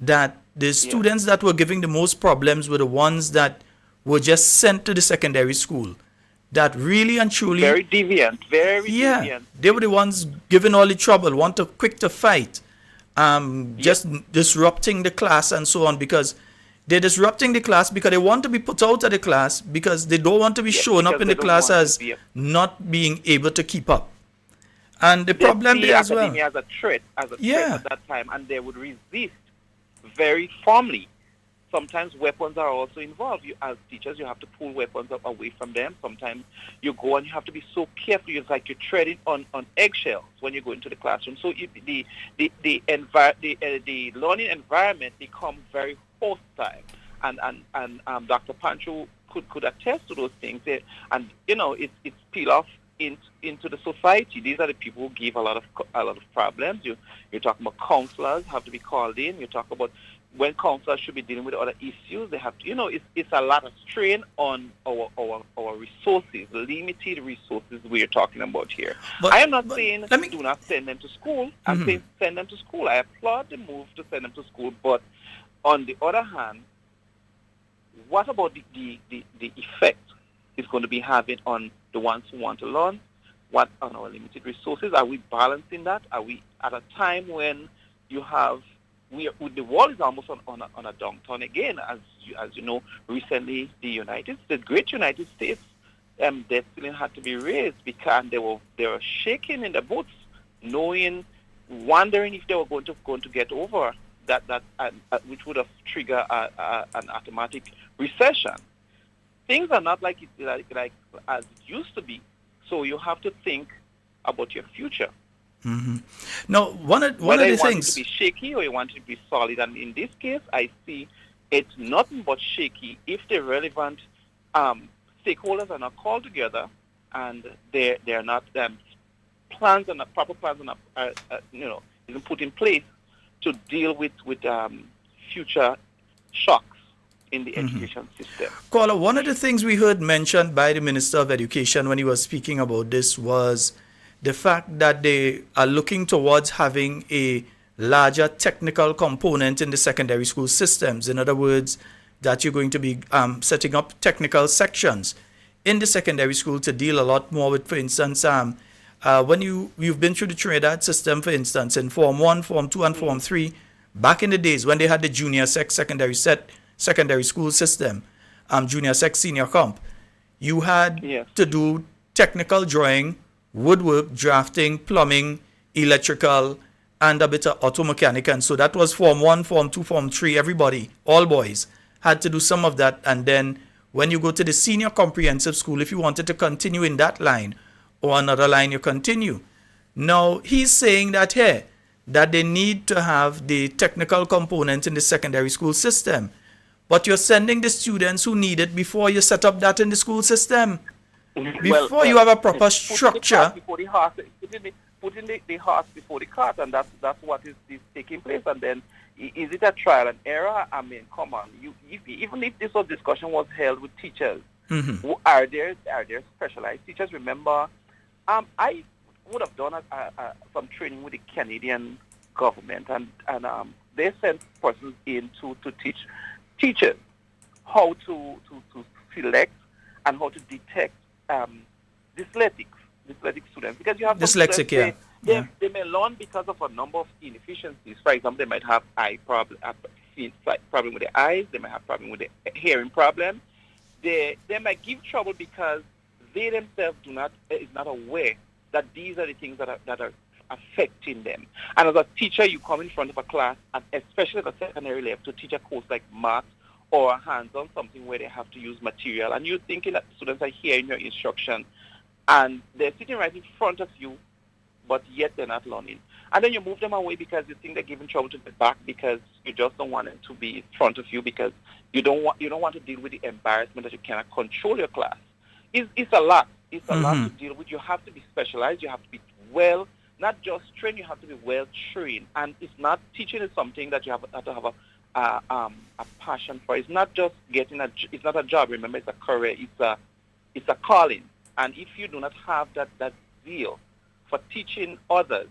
that the students that were giving the most problems were the ones that were just sent to the secondary school. That really and truly... Very deviant, deviant. They were the ones giving all the trouble, quick to fight, just disrupting the class and so on, because they're disrupting the class because they want to be put out of the class because they don't want to be shown up in the class as not being able to keep up. And the problem there as well... as a threat at that time, and they would resist very firmly. Sometimes weapons are also involved. You, as teachers, you have to pull weapons away from them. Sometimes you go and you have to be so careful. It's like you're treading on eggshells when you go into the classroom. So the learning environment becomes very hostile. Dr. Pancho could attest to those things. And it's peel off into the society. These are the people who give a lot of problems. You're talking about counselors have to be called in. You talk about when counselors should be dealing with other issues. They have to, it's a lot of strain on our resources, limited resources we're talking about here. I am not saying do not send them to school. I'm saying send them to school. I applaud the move to send them to school, but on the other hand, what about the effect it's going to be having on the ones who want to learn? What on our limited resources? Are we balancing that? Are we at a time when you have the world is almost on a downturn again? As you know, recently the great United States, debt ceiling had to be raised because they were shaking in the boots, wondering if they were going to get over that which would have triggered an automatic recession. Things are not like as it used to be. So you have to think about your future. Mm-hmm. Now, one of the things... Whether you want it to be shaky or you want it to be solid. And in this case, I see it's nothing but shaky if the relevant stakeholders are not called together and they're not proper plans are isn't put in place to deal with future shocks in the education system. Caller, one of the things we heard mentioned by the Minister of Education when he was speaking about this was the fact that they are looking towards having a larger technical component in the secondary school systems. In other words, that you're going to be setting up technical sections in the secondary school to deal a lot more with, for instance, when you've been through the Trinidad system, for instance, in Form 1, Form 2, and Form 3, back in the days when they had the junior sec secondary school system, junior sec senior comp, you had to do technical drawing, woodwork, drafting, plumbing, electrical, and a bit of auto mechanic. And so that was Form 1, Form 2, Form 3. Everybody, all boys, had to do some of that. And then when you go to the senior comprehensive school, if you wanted to continue in that line or another line, you continue. Now, he's saying that here, that they need to have the technical component in the secondary school system. But you're sending the students who need it before you set up that in the school system. Before you have a proper structure. Putting the horse before the cart, and that's what is taking place. And then, is it a trial and error? I mean, come on. Even if this discussion was held with teachers, are there specialized teachers? Remember, I would have done some training with the Canadian government, and they sent persons in to teach teachers how to select and how to detect dyslexic students, because you have dyslexic, they may learn because of a number of inefficiencies. For example, they might have eye problem with the eyes. They might have problem with the hearing problem. They might give trouble because they themselves is not aware that these are the things that are affecting them. And as a teacher, you come in front of a class, and especially at the secondary level, to teach a course like math or hands-on something where they have to use material, and you're thinking that the students are hearing your instruction, and they're sitting right in front of you, but yet they're not learning. And then you move them away because you think they're giving trouble to the back, because you just don't want them to be in front of you, because you don't want to deal with the embarrassment that you cannot control your class. It's a lot. It's a lot to deal with. You have to be specialized. You have to be well, not just trained. You have to be well trained. And it's not teaching is something that you have to have a passion for. It's not just it's not a job. Remember, it's a career. It's a calling. And if you do not have that zeal for teaching others,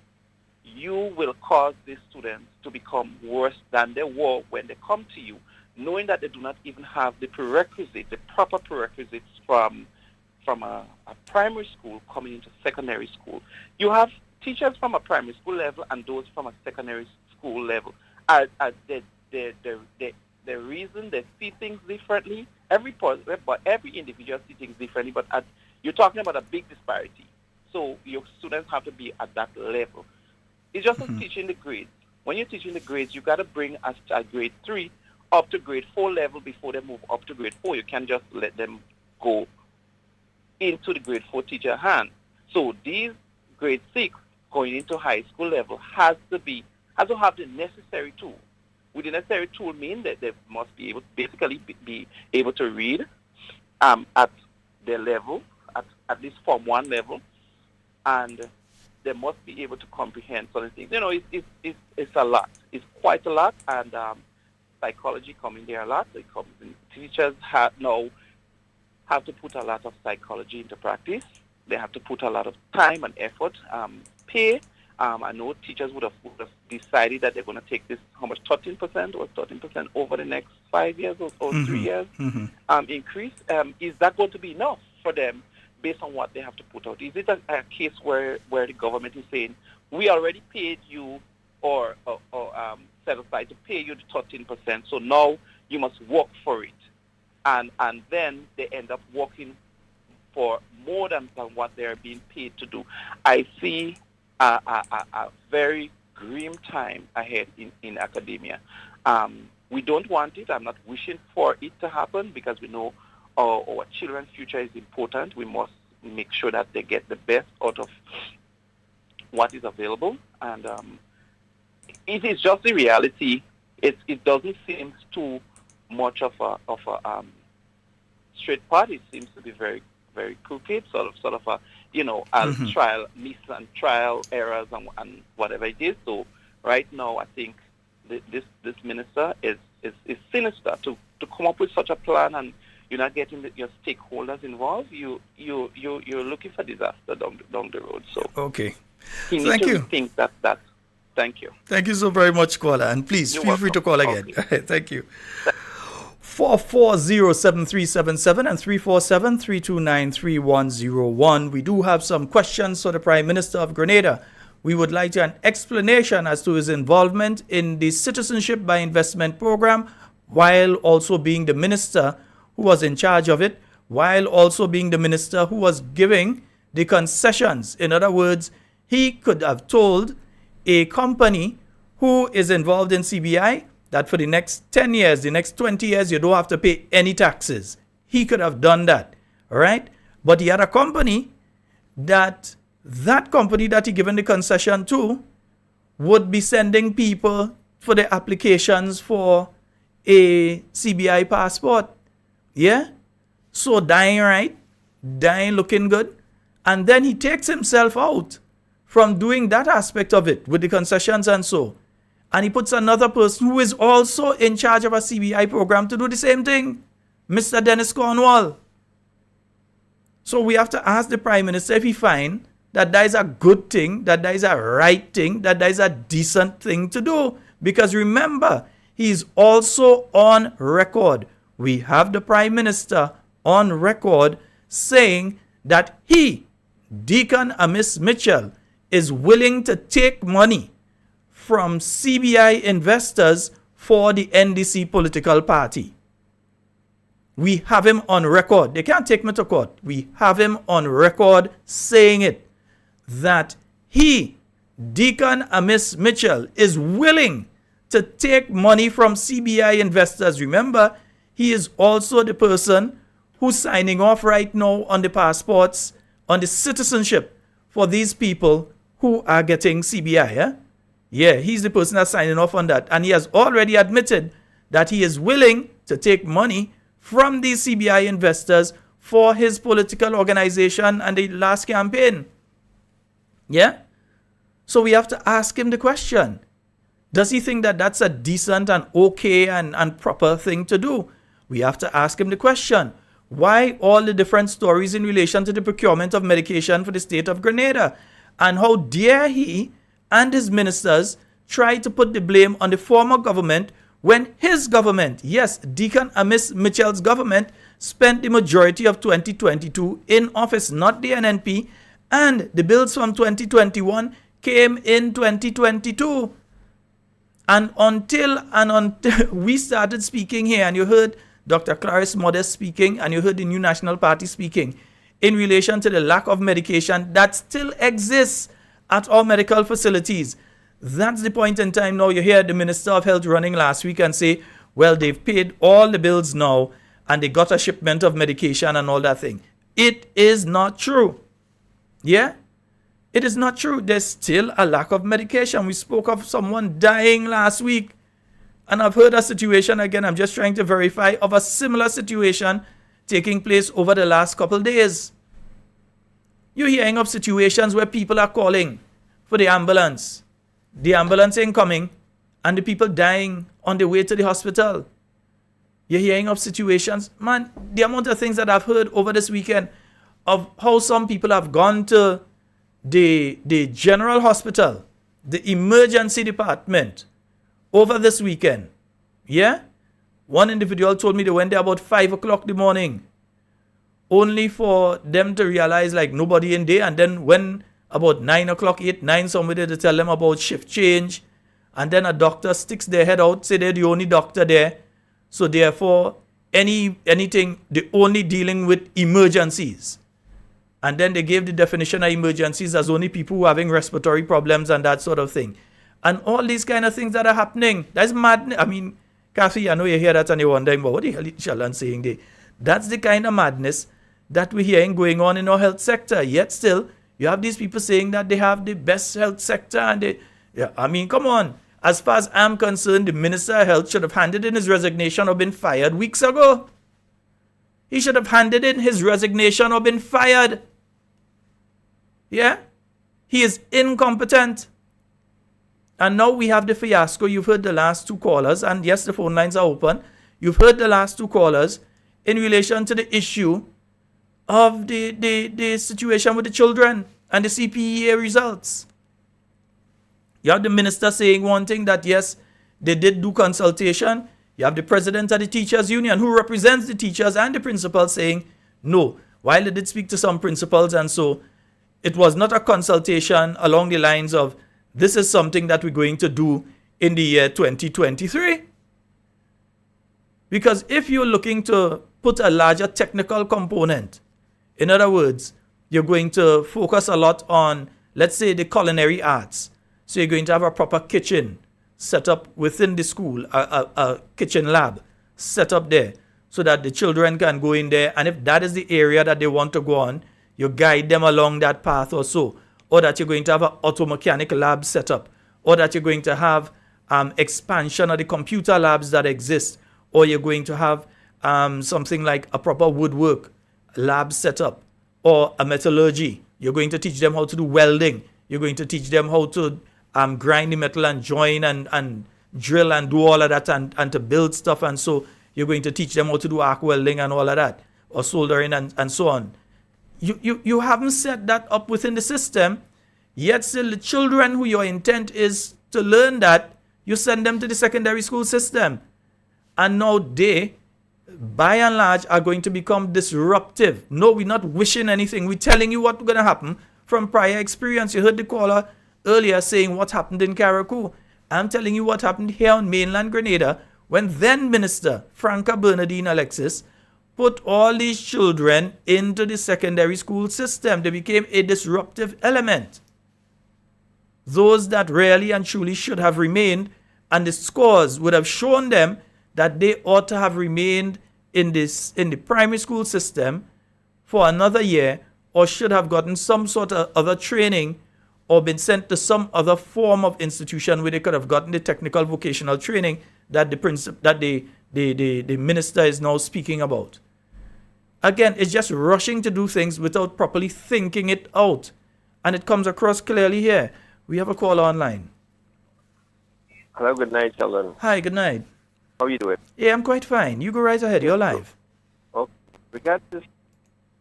you will cause these students to become worse than they were when they come to you, knowing that they do not even have the proper prerequisites from a primary school coming into secondary school. You have teachers from a primary school level and those from a secondary school level. The reason they see things differently, every individual sees things differently, but you're talking about a big disparity. So your students have to be at that level. It's just like teaching the grades. When you're teaching the grades, you got to bring us to grade 3 up to grade 4 level before they move up to grade 4. You can't just let them go into the grade 4 teacher hand. So these grade 6 going into high school level has to have the necessary tools with the necessary tool mean that they must be able, be able to read at their level, at least Form 1 level, and they must be able to comprehend certain things. It's a lot. It's quite a lot, and psychology come in there a lot. Teachers have to put a lot of psychology into practice. They have to put a lot of time and effort, pay. I know teachers would have decided that they're going to take this, how much, 13% or 13% over the next 5 years or 3 years increase. Is that going to be enough for them based on what they have to put out? Is it a case where the government is saying, we already paid you or set aside to pay you the 13%, so now you must work for it? And then they end up working for more than what they're being paid to do. I see a very grim time ahead in academia. We don't want it. I'm not wishing for it to happen because we know our children's future is important. We must make sure that they get the best out of what is available. And it is just the reality. It doesn't seem too much of a straight path. It seems to be very, very crooked, sort of a trial, miss and trial errors and whatever it is. So right now, I think this minister is sinister to come up with such a plan, and you're not getting your stakeholders involved. You're looking for disaster down the road. So okay, thank you. Think that. Thank you. Thank you so very much, caller, and please feel free to call again. Okay. Thank you. 440-7377 and 347-329-3101. We do have some questions for the Prime Minister of Grenada. We would like an explanation as to his involvement in the Citizenship by Investment program while also being the minister who was in charge of it, while also being the minister who was giving the concessions. In other words, he could have told a company who is involved in CBI that for the next 10 years, the next 20 years, you don't have to pay any taxes. He could have done that, all right? But he had a company that company that he given the concession to would be sending people for the applications for a CBI passport. Yeah? So dying right, dying looking good. And then he takes himself out from doing that aspect of it with the concessions and so. And he puts another person who is also in charge of a CBI program to do the same thing, Mr. Dennis Cornwall. So we have to ask the Prime Minister if he finds that is a good thing, that is a right thing, that is a decent thing to do. Because remember, he's also on record. We have the Prime Minister on record saying that he, Deacon Amiss Mitchell, is willing to take money from CBI investors for the NDC political party. We have him on record. They can't take me to court. We have him on record saying it, that he, Deacon Amiss Mitchell, is willing to take money from CBI investors. Remember, he is also the person who's signing off right now on the passports, on the citizenship for these people who are getting CBI. Yeah, he's the person that's signing off on that. And he has already admitted that he is willing to take money from these CBI investors for his political organization and the last campaign. Yeah? So we have to ask him the question. Does he think that that's a decent and okay and proper thing to do? We have to ask him the question. Why all the different stories in relation to the procurement of medication for the state of Grenada? And how dare he and his ministers try to put the blame on the former government when his government, yes, Deacon Amiss Mitchell's government, spent the majority of 2022 in office, not the NNP, and the bills from 2021 came in 2022. And until we started speaking here, and you heard Dr. Clarice Modest speaking, and you heard the New National Party speaking, in relation to the lack of medication that still exists at our medical facilities. That's the point in time now. You hear the Minister of Health running last week and say, well, they've paid all the bills now and they got a shipment of medication and all that thing. It is not true. Yeah? It is not true. There's still a lack of medication. We spoke of someone dying last week And I've heard a situation, again, I'm just trying to verify, of a similar situation taking place over the last couple of days. You're hearing of situations where people are calling for the ambulance ain't coming, and the people dying on the way to the hospital. You're hearing of situations, man, the amount of things that I've heard over this weekend of how some people have gone to the general hospital, the emergency department, over this weekend. Yeah? One individual told me they went there about 5 o'clock in the morning, only for them to realize like nobody in there, and then when about 9 o'clock, 8, 9, somebody to tell them about shift change, and then a doctor sticks their head out, say they're the only doctor there, so therefore anything, they're only dealing with emergencies. And then they gave the definition of emergencies as only people who are having respiratory problems and that sort of thing. And all these kind of things that are happening, that's madness. I mean, Kathy, I know you hear that and you're wondering, but what the hell is Shalan saying there? That's the kind of madness that we're hearing going on in our health sector. Yet still, you have these people saying that they have the best health sector, and I mean, come on. As far as I'm concerned, the Minister of Health should have handed in his resignation or been fired weeks ago. He should have handed in his resignation or been fired. Yeah? He is incompetent. And now we have the fiasco. You've heard the last two callers, and yes, the phone lines are open. You've heard the last two callers in relation to the issue of the situation with the children and the CPEA results. You have the minister saying one thing, that yes, they did do consultation. You have the president of the teachers union who represents the teachers and the principals saying no. While they did speak to some principals, and so it was not a consultation along the lines of this is something that we're going to do in the year 2023. Because if you're looking to put a larger technical component, in other words, you're going to focus a lot on, let's say, the culinary arts. So you're going to have a proper kitchen set up within the school, a kitchen lab set up there so that the children can go in there. And if that is the area that they want to go on, you guide them along that path or so. Or that you're going to have an auto mechanic lab set up. Or that you're going to have expansion of the computer labs that exist. Or you're going to have something like a proper woodwork lab set up. Or a metallurgy. You're going to teach them how to do welding. You're going to teach them how to grind the metal and join and drill and do all of that and to build stuff. And so you're going to teach them how to do arc welding and all of that. Or soldering and so on. You haven't set that up within the system, yet still the children who your intent is to learn that, you send them to the secondary school system. And now they, by and large, are going to become disruptive. No, we're not wishing anything. We're telling you what's going to happen from prior experience. You heard the caller earlier saying what happened in Carriacou. I'm telling you what happened here on mainland Grenada when then Minister Franca Bernardine Alexis put all these children into the secondary school system. They became a disruptive element. Those that really and truly should have remained, and the scores would have shown them that they ought to have remained in the primary school system for another year, or should have gotten some sort of other training, or been sent to some other form of institution where they could have gotten the technical vocational training that the minister is now speaking about. Again, it's just rushing to do things without properly thinking it out. And it comes across clearly here. We have a caller online. Hello, good night, Sheldon. Hi, good night. How are you doing? Yeah, I'm quite fine. You go right ahead. You're live. Okay. Regarding this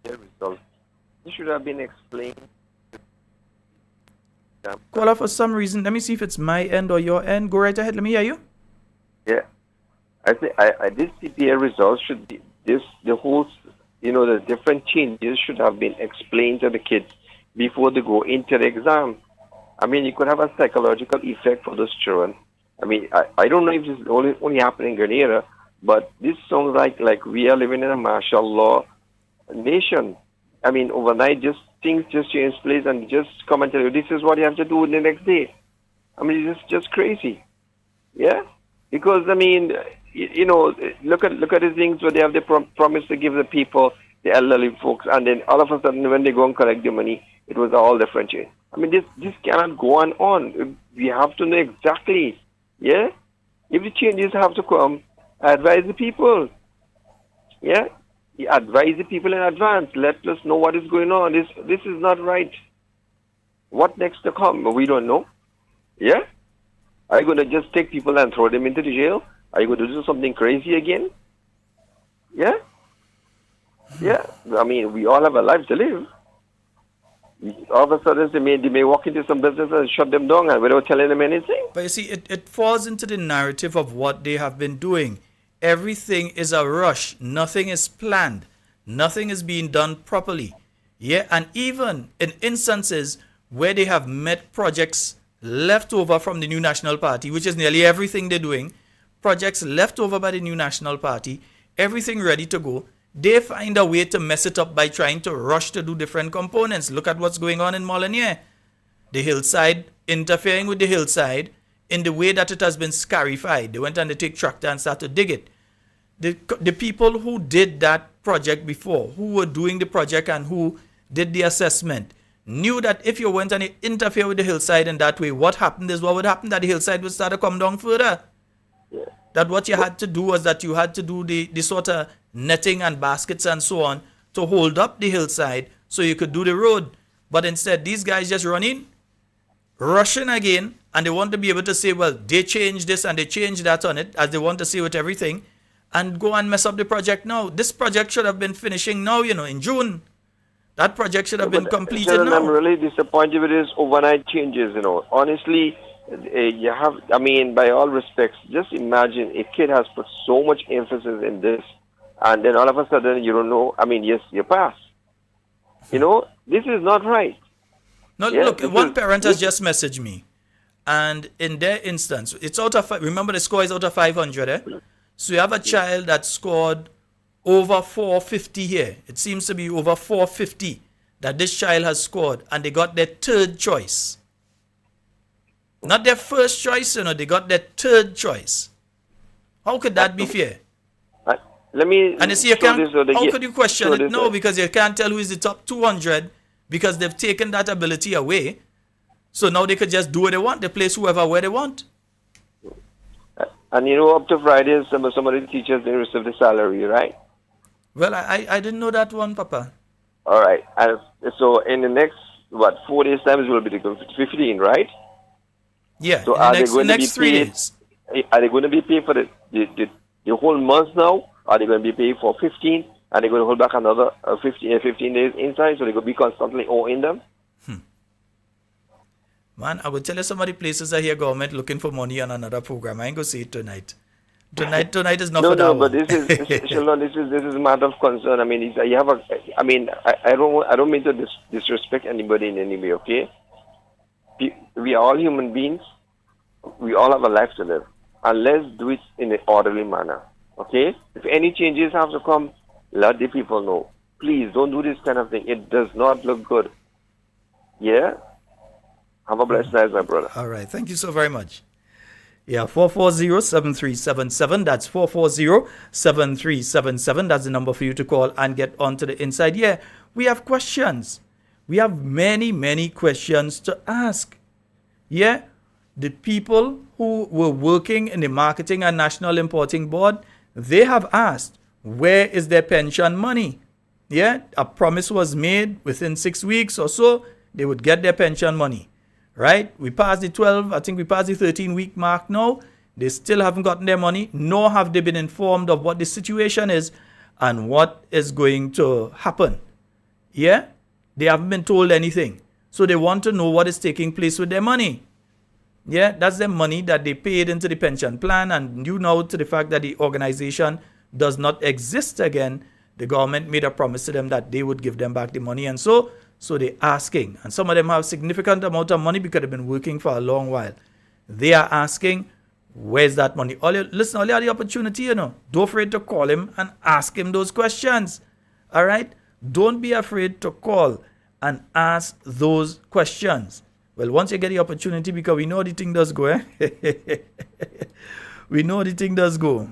result, this should have been explained. Caller, for some reason, let me see if it's my end or your end. Go right ahead. Let me hear you. Yeah. I think this CPA result should be, the whole, the different changes should have been explained to the kids before they go into the exam. I mean, you could have a psychological effect for those children. I mean, I don't know if this is only happening in Grenada, but this sounds like we are living in a martial law nation. I mean, overnight, things just change place and just come and tell you, this is what you have to do the next day. I mean, it's just crazy. Yeah? Because, I mean, look at the things where they have the promise to give the people, the elderly folks, and then all of a sudden when they go and collect the money, it was all different change. I mean, this cannot go on. We have to know exactly, yeah? If the changes have to come, advise the people. Yeah? You advise the people in advance. Let us know what is going on. This is not right. What next to come? We don't know. Yeah? Are you going to just take people and throw them into the jail? Are you going to do something crazy again? Yeah? Yeah. I mean, we all have a life to live. All of a sudden, they may walk into some business and shut them down and without telling them anything. But you see, it falls into the narrative of what they have been doing. Everything is a rush. Nothing is planned. Nothing is being done properly. Yeah, and even in instances where they have met projects left over from the New National Party, which is nearly everything they're doing, projects left over by the New National Party, everything ready to go, they find a way to mess it up by trying to rush to do different components. Look at what's going on in Molyneux. The hillside, interfering with the hillside in the way that it has been scarified. They went and they take tractor and start to dig it. The people who did that project before, who were doing the project and who did the assessment, knew that if you went and you interfere with the hillside in that way, what happened is what would happen, that the hillside would start to come down further. Yeah. That what you had to do was that you had to do the sort of netting and baskets and so on to hold up the hillside so you could do the road. But instead, these guys just run in, rushing again, and they want to be able to say, well, they changed this and they changed that on it, as they want to say with everything, and go and mess up the project now. This project should have been finishing now, in June. That project should have been completed now. I'm really disappointed with this overnight changes, Honestly, you have, by all respects, just imagine a kid has put so much emphasis in this, and then all of a sudden you don't know. Yes, you pass. This is not right. No, yeah, look, one parent has just messaged me, and in their instance, it's out of, remember the score is out of 500, eh? So you have a child that scored over 450 here. It seems to be over 450 that this child has scored, and they got their third choice. Not their first choice, they got their third choice. How could that be fair? Let me. And you see, how could you question it? No, because you can't tell who is the top 200 because they've taken that ability away. So now they could just do what they want. They place whoever where they want. And up to Friday, some of the teachers, they receive the salary, right? Well, I didn't know that one, Papa. All right. And so in the next, 4 days' time, it will be the 15, right? Yeah, so in the next 3 days. Are they going to be paid for the whole month now? Are they going to be paid for 15? Are they going to hold back another 15 days inside? So they're going to be constantly owing them? Man, I would tell you some of the places I hear government looking for money on another program. I ain't going to say it tonight. Tonight is not for that No, one. but this is a matter of concern. I don't mean to disrespect anybody in any way, okay? We are all human beings. We all have a life to live. And let's do it in an orderly manner, okay? If any changes have to come, let the people know. Please, don't do this kind of thing. It does not look good. Yeah? Have a blessed night, my brother. All right. Thank you so very much. Yeah, 440-7377. That's 440-7377. That's the number for you to call and get onto the inside. Yeah, we have questions. We have many, many questions to ask. Yeah, the people who were working in the Marketing and National Importing Board, they have asked, where is their pension money? Yeah, a promise was made within 6 weeks or so, they would get their pension money. Right? We passed the 13-week mark now. They still haven't gotten their money, nor have they been informed of what the situation is and what is going to happen. Yeah? They haven't been told anything. So they want to know what is taking place with their money. Yeah? That's their money that they paid into the pension plan, and due now to the fact that the organization does not exist again, the government made a promise to them that they would give them back the money, and so they're asking, and some of them have significant amount of money because they've been working for a long while. They are asking, where's that money? All you have the opportunity, Don't be afraid to call him and ask him those questions. All right? Don't be afraid to call and ask those questions. Well, once you get the opportunity, because we know the thing does go, eh? We know the thing does go.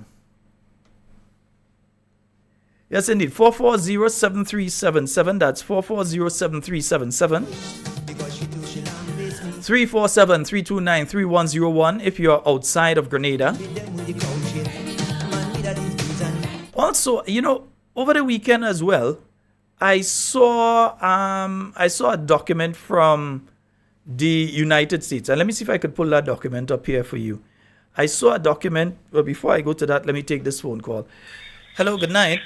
Yes, indeed. 440-7377. That's 440-7377. 347-329-3101 if you're outside of Grenada. Also, over the weekend as well, I saw a document from the United States. And let me see if I could pull that document up here for you. I saw a document, but before I go to that, let me take this phone call. Hello, good night.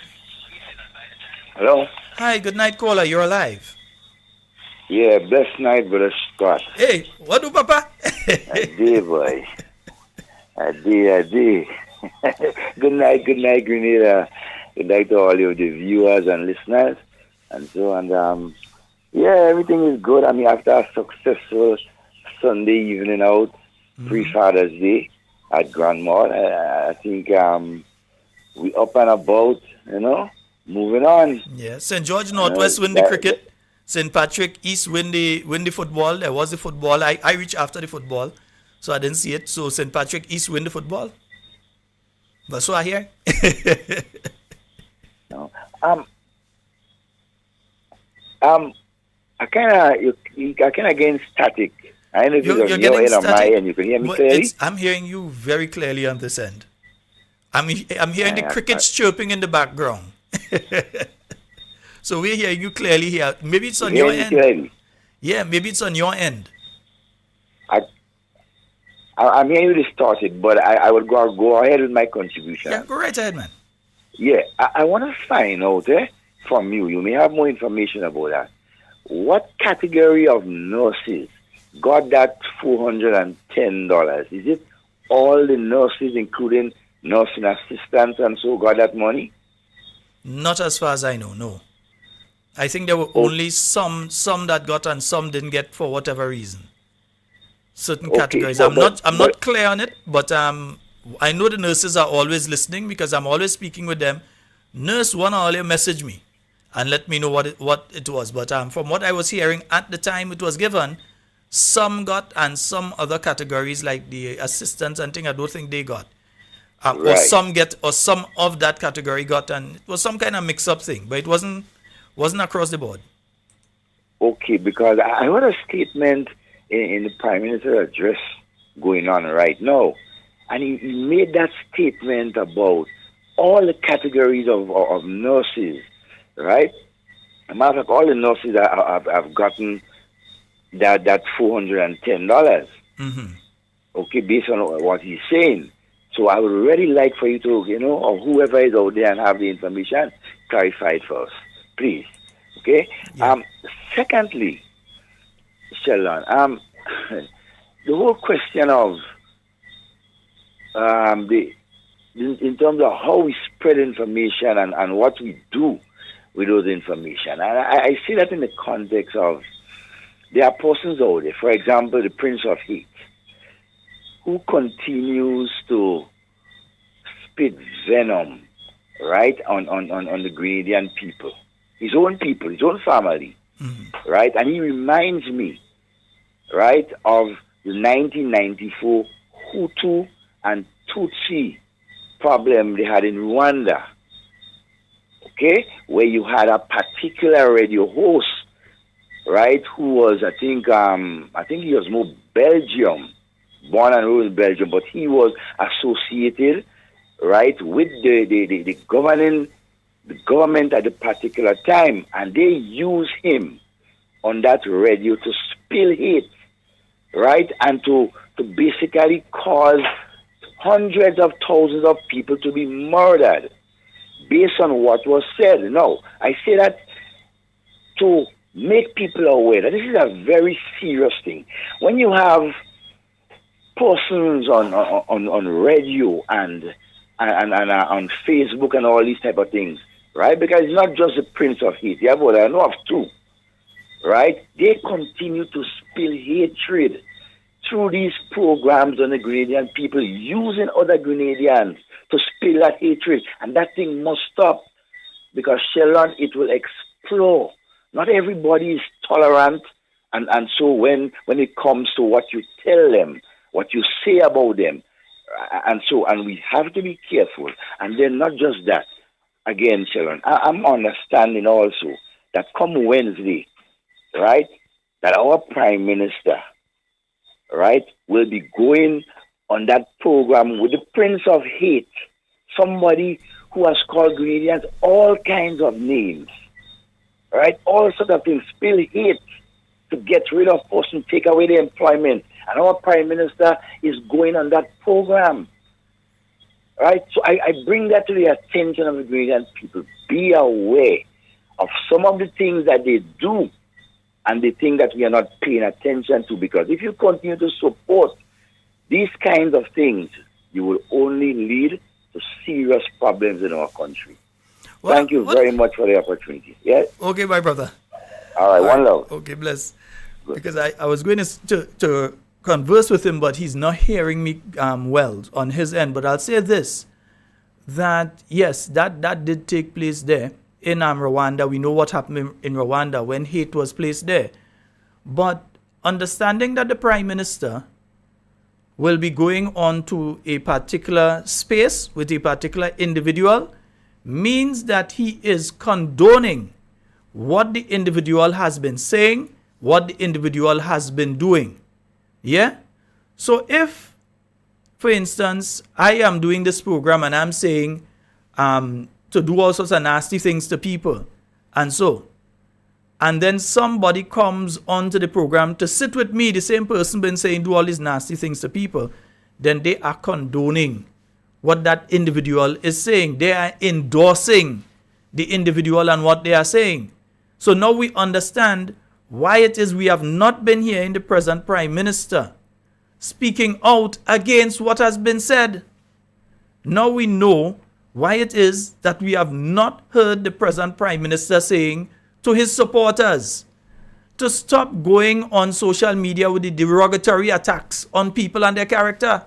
Hello. Hi, good night, caller. You're alive. Yeah, blessed night, Brother Scott. Hey, what do, Papa? I did, boy. I did. Good night, Grenada. Good night to all of the viewers and listeners. And so, everything is good. I mean, after a successful Sunday evening out, pre-Father's Day at Grandma, I think we up and about, moving on. Yeah, St. George Northwest win the cricket. St. Patrick East win the football. There was the football. I reached after the football, so I didn't see it. So St. Patrick East win the football. That's what I hear. No. I kind of getting static. I don't know if it's on your end or my end. You can hear me clearly? I'm hearing you very clearly on this end. I'm hearing the crickets chirping in the background. So we're hearing you clearly here. Maybe it's on your end. Clearly. Yeah, maybe it's on your end. I'm hearing you distorted, but I would go ahead with my contribution. Yeah, go right ahead, man. Yeah, I want to find out from you. You may have more information about that. What category of nurses got that $410? Is it all the nurses, including nursing assistants and so, got that money? Not as far as I know, no. I think there were only some that got and some didn't get for whatever reason. Certain categories. I'm not clear on it, but I know the nurses are always listening because I'm always speaking with them. Nurse 1 earlier messaged me and let me know what it was. But from what I was hearing at the time it was given, some got and some other categories like the assistants and thing I don't think they got. Right. Or some get, or some of that category got, and it was some kind of mix-up thing, but it wasn't across the board. Okay, because I heard a statement in the Prime Minister's address going on right now, and he made that statement about all the categories of nurses, right? As a matter of fact, all the nurses have gotten that $410. Okay, based on what he's saying. So I would really like for you to, or whoever is out there and have the information, clarify it for us, please. Okay? Yeah. Secondly, Sheldon, the whole question of in terms of how we spread information and what we do with those information. And I see that in the context of there are persons out there, for example, the Prince of Hate, who continues to spit venom, right, on the Grenadian people, his own family, right? And he reminds me, right, of the 1994 Hutu and Tutsi problem they had in Rwanda, okay, where you had a particular radio host, right, who was, I think he was more Belgium, born and raised in Belgium, but he was associated, right, with the government at the particular time, and they used him on that radio to spill hate, right, and to basically cause hundreds of thousands of people to be murdered based on what was said. No, I say that to make people aware that this is a very serious thing. When you have persons on radio and on Facebook and all these type of things, right? Because it's not just the Prince of Hate. Yeah, but I know of two, right? They continue to spill hatred through these programs on the Grenadian people, using other Grenadians to spill that hatred. And that thing must stop, because, Sheldon, it will explode. Not everybody is tolerant, and so when it comes to what you tell them, what you say about them, and we have to be careful. And then not just that. Again, Sheldon, I'm understanding also that come Wednesday, right, that our Prime Minister right, will be going on that program with the Prince of Hate, somebody who has called Grenadians all kinds of names, right, all sorts of things, spill hate to get rid of us and take away the employment. And our Prime Minister is going on that program. Right? So I bring that to the attention of the Grenadian people. Be aware of some of the things that they do and the things that we are not paying attention to. Because if you continue to support these kinds of things, you will only lead to serious problems in our country. Well, thank you very much for the opportunity. Yeah? Okay, my brother. All right, one love. Okay, bless. Because I was going to converse with him, but he's not hearing me well on his end. But I'll say this, that yes, that did take place there in Rwanda. We know what happened in Rwanda when hate was placed there. But understanding that the Prime Minister will be going on to a particular space with a particular individual means that he is condoning what the individual has been saying, what the individual has been doing. Yeah? So if, for instance, I am doing this program and I'm saying to do all sorts of nasty things to people, and then somebody comes onto the program to sit with me, the same person been saying do all these nasty things to people, then they are condoning what that individual is saying. They are endorsing the individual and what they are saying. So now we understand why it is we have not been hearing the present Prime Minister speaking out against what has been said. Now we know why it is that we have not heard the present Prime Minister saying to his supporters to stop going on social media with the derogatory attacks on people and their character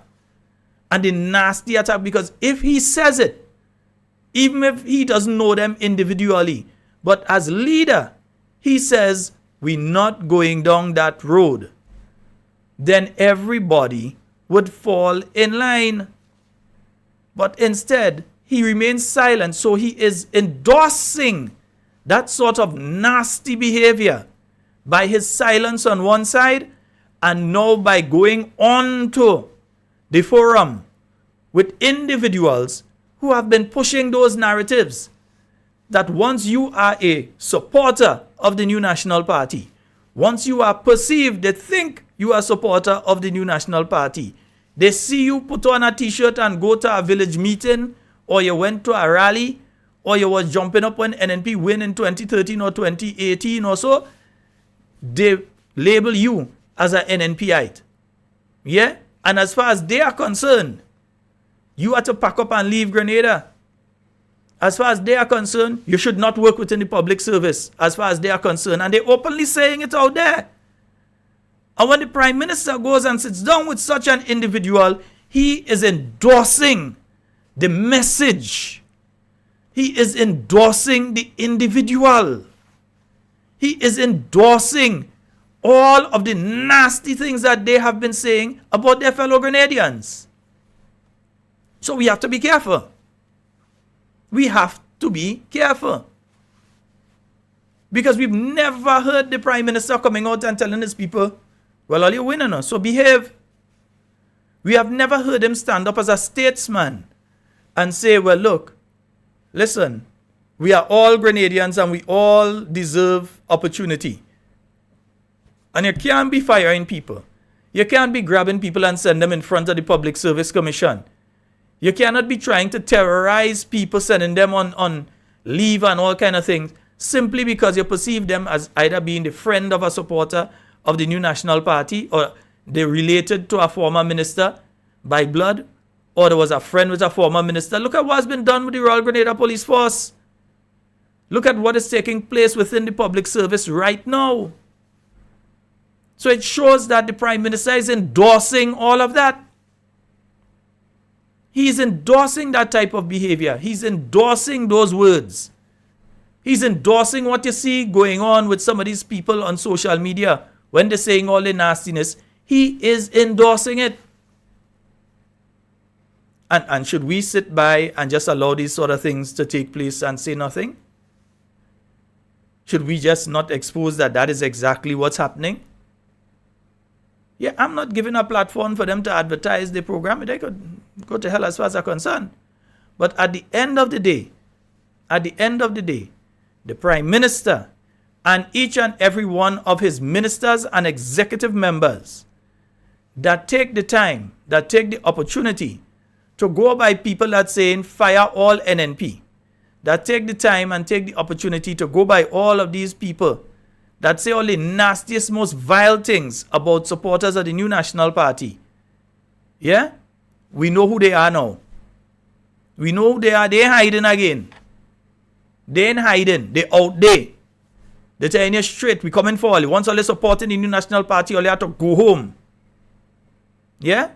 and the nasty attack. Because if he says it, even if he doesn't know them individually, but as leader, he says, we're not going down that road, then everybody would fall in line. But instead, he remains silent. So he is endorsing that sort of nasty behavior by his silence on one side, and now by going on to the forum with individuals who have been pushing those narratives that once you are a supporter of the New National Party, once you are perceived, they think you are a supporter of the New National Party. They see you put on a t-shirt and go to a village meeting, or you went to a rally, or you was jumping up when NNP win in 2013 or 2018 or so, they label you as an NNPite. Yeah? And as far as they are concerned, you are to pack up and leave Grenada. As far as they are concerned, you should not work within the public service, as far as they are concerned. And they're openly saying it out there. And when the Prime Minister goes and sits down with such an individual, he is endorsing the message. He is endorsing the individual. He is endorsing all of the nasty things that they have been saying about their fellow Grenadians. So we have to be careful. We have to be careful. Because we've never heard the Prime Minister coming out and telling his people, well, all you're winning us, so behave. We have never heard him stand up as a statesman and say, well, look, listen, we are all Grenadians and we all deserve opportunity. And you can't be firing people. You can't be grabbing people and send them in front of the Public Service Commission. You cannot be trying to terrorize people, sending them on leave and all kind of things, simply because you perceive them as either being the friend of a supporter of the New National Party, or they related to a former minister by blood, or there was a friend with a former minister. Look at what's been done with the Royal Grenada Police Force. Look at what is taking place within the public service right now. So it shows that the Prime Minister is endorsing all of that. He's endorsing that type of behavior. He's endorsing those words. He's endorsing what you see going on with some of these people on social media when they're saying all the nastiness. He is endorsing it. And should we sit by and just allow these sort of things to take place and say nothing? Should we just not expose that that is exactly what's happening? Yeah, I'm not giving a platform for them to advertise the program. They could go to hell as far as I'm concerned. But at the end of the day, the Prime Minister and each and every one of his ministers and executive members that take the time, that take the opportunity to go by people that saying fire all NNP, that take the time and take the opportunity to go by all of these people that say all the nastiest, most vile things about supporters of the New National Party. Yeah? We know who they are now. We know who they are. They ain't hiding again. They ain't hiding. They out there. They telling you straight, we coming for all. Once all they supporting the New National Party, all they have to go home. Yeah?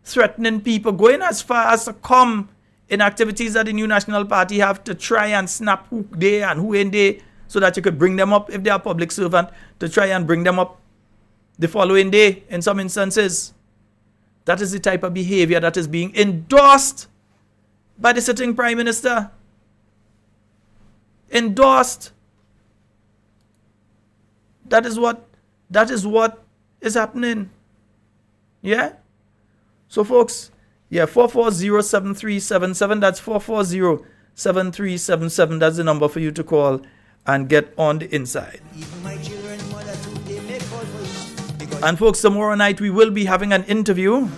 Threatening people, going as far as to come in activities that the New National Party have to try and snap who they and who ain't they, so that you could bring them up if they are public servant, to try and bring them up the following day in some instances. That is the type of behavior that is being endorsed by the sitting Prime Minister. Endorsed. That is what is happening. Yeah? So folks, yeah, 440-7377, that's 440-7377, that's the number for you to call and get on the inside. And folks, tomorrow night we will be having an interview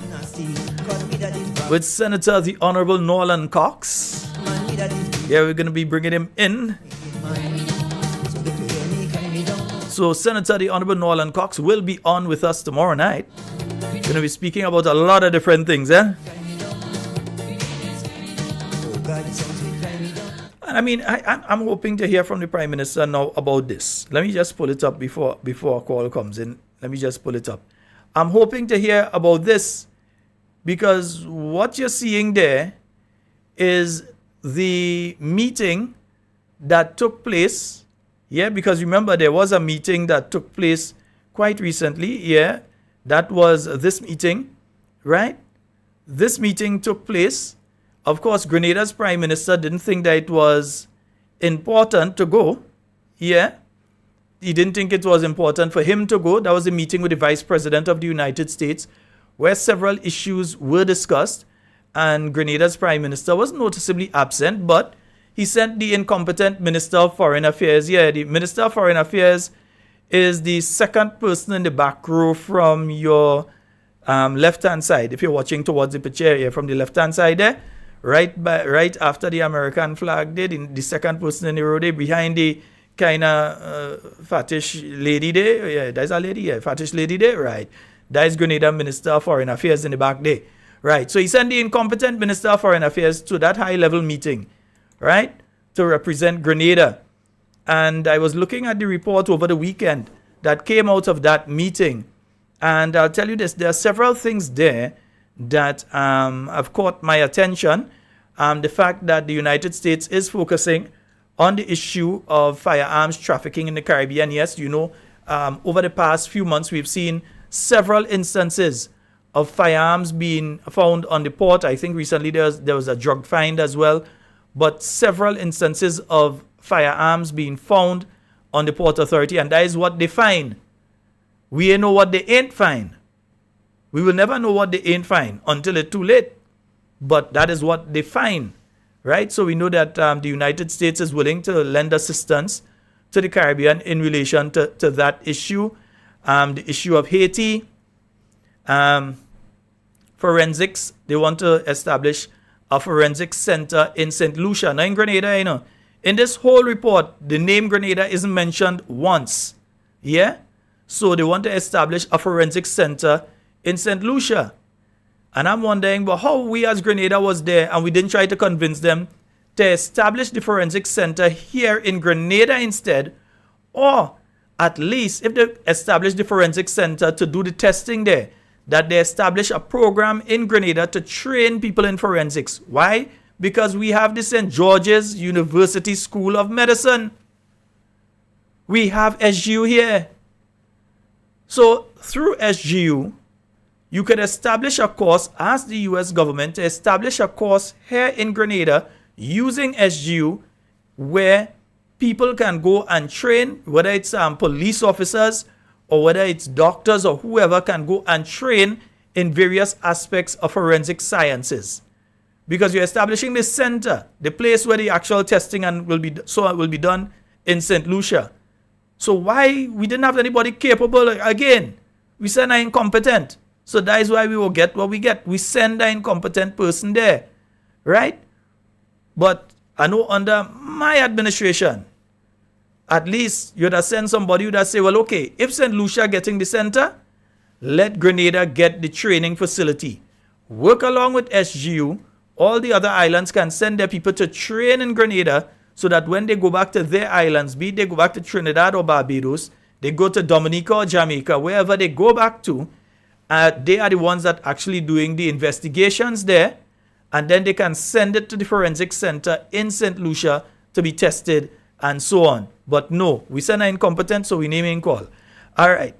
with Senator the Honorable Norland Cox. Yeah, we're going to be bringing him in. So Senator the Honorable Norland Cox will be on with us tomorrow night. We're going to be speaking about a lot of different things, eh? I mean, I'm hoping to hear from the Prime Minister now about this. Let me just pull it up before a call comes in. Let me just pull it up. I'm hoping to hear about this because what you're seeing there is the meeting that took place. Yeah, because remember, there was a meeting that took place quite recently. Yeah, that was this meeting, right? This meeting took place. Of course, Grenada's Prime Minister didn't think that it was important to go. Yeah. He didn't think it was important for him to go. That was a meeting with the Vice President of the United States where several issues were discussed. And Grenada's Prime Minister was noticeably absent, but he sent the incompetent Minister of Foreign Affairs. Yeah, the Minister of Foreign Affairs is the second person in the back row from your left-hand side. If you're watching towards the picture here, from the left-hand side there, right after the American flag there, the second person in the row there, behind the kind of fattish lady there. Yeah, that's a lady, yeah, fattish lady there, right. That is Grenada Minister of Foreign Affairs in the back there. Right, so he sent the incompetent Minister of Foreign Affairs to that high-level meeting, right, to represent Grenada. And I was looking at the report over the weekend that came out of that meeting. And I'll tell you this, there are several things there that have caught my attention. The fact that the United States is focusing on the issue of firearms trafficking in the Caribbean. Yes, you know, over the past few months, we've seen several instances of firearms being found on the port. I think recently there was a drug find as well. But several instances of firearms being found on the Port Authority. And that is what they find. We ain't know what they ain't find. We will never know what they ain't find until it's too late. But that is what they find. Right? So we know that the United States is willing to lend assistance to the Caribbean in relation to that issue. The issue of Haiti. Forensics. They want to establish a forensic center in St. Lucia. Now in Grenada, you know, in this whole report, the name Grenada isn't mentioned once. Yeah? So they want to establish a forensic center in St. Lucia. And I'm wondering, but how we as Grenada was there and we didn't try to convince them to establish the forensic center here in Grenada instead, or at least if they establish the forensic center to do the testing there, that they establish a program in Grenada to train people in forensics. Why? Because we have the St. George's University School of Medicine. We have SGU here. So through SGU, you could establish a course, ask the US government to establish a course here in Grenada using SGU where people can go and train, whether it's police officers or whether it's doctors or whoever can go and train in various aspects of forensic sciences. Because you're establishing this center, the place where the actual testing will be done in St. Lucia. So why we didn't have anybody capable? Again, we send an incompetent. So that is why we will get what we get. We send an incompetent person there, right? But I know under my administration, at least you'd have sent somebody who'd have say, well, okay, if St. Lucia getting the center, let Grenada get the training facility. Work along with SGU. All the other islands can send their people to train in Grenada so that when they go back to their islands, be it they go back to Trinidad or Barbados, they go to Dominica or Jamaica, wherever they go back to, they are the ones that actually doing the investigations there, and then they can send it to the forensic center in St. Lucia to be tested and so on. But no, we send an incompetent, so we name and call. All right.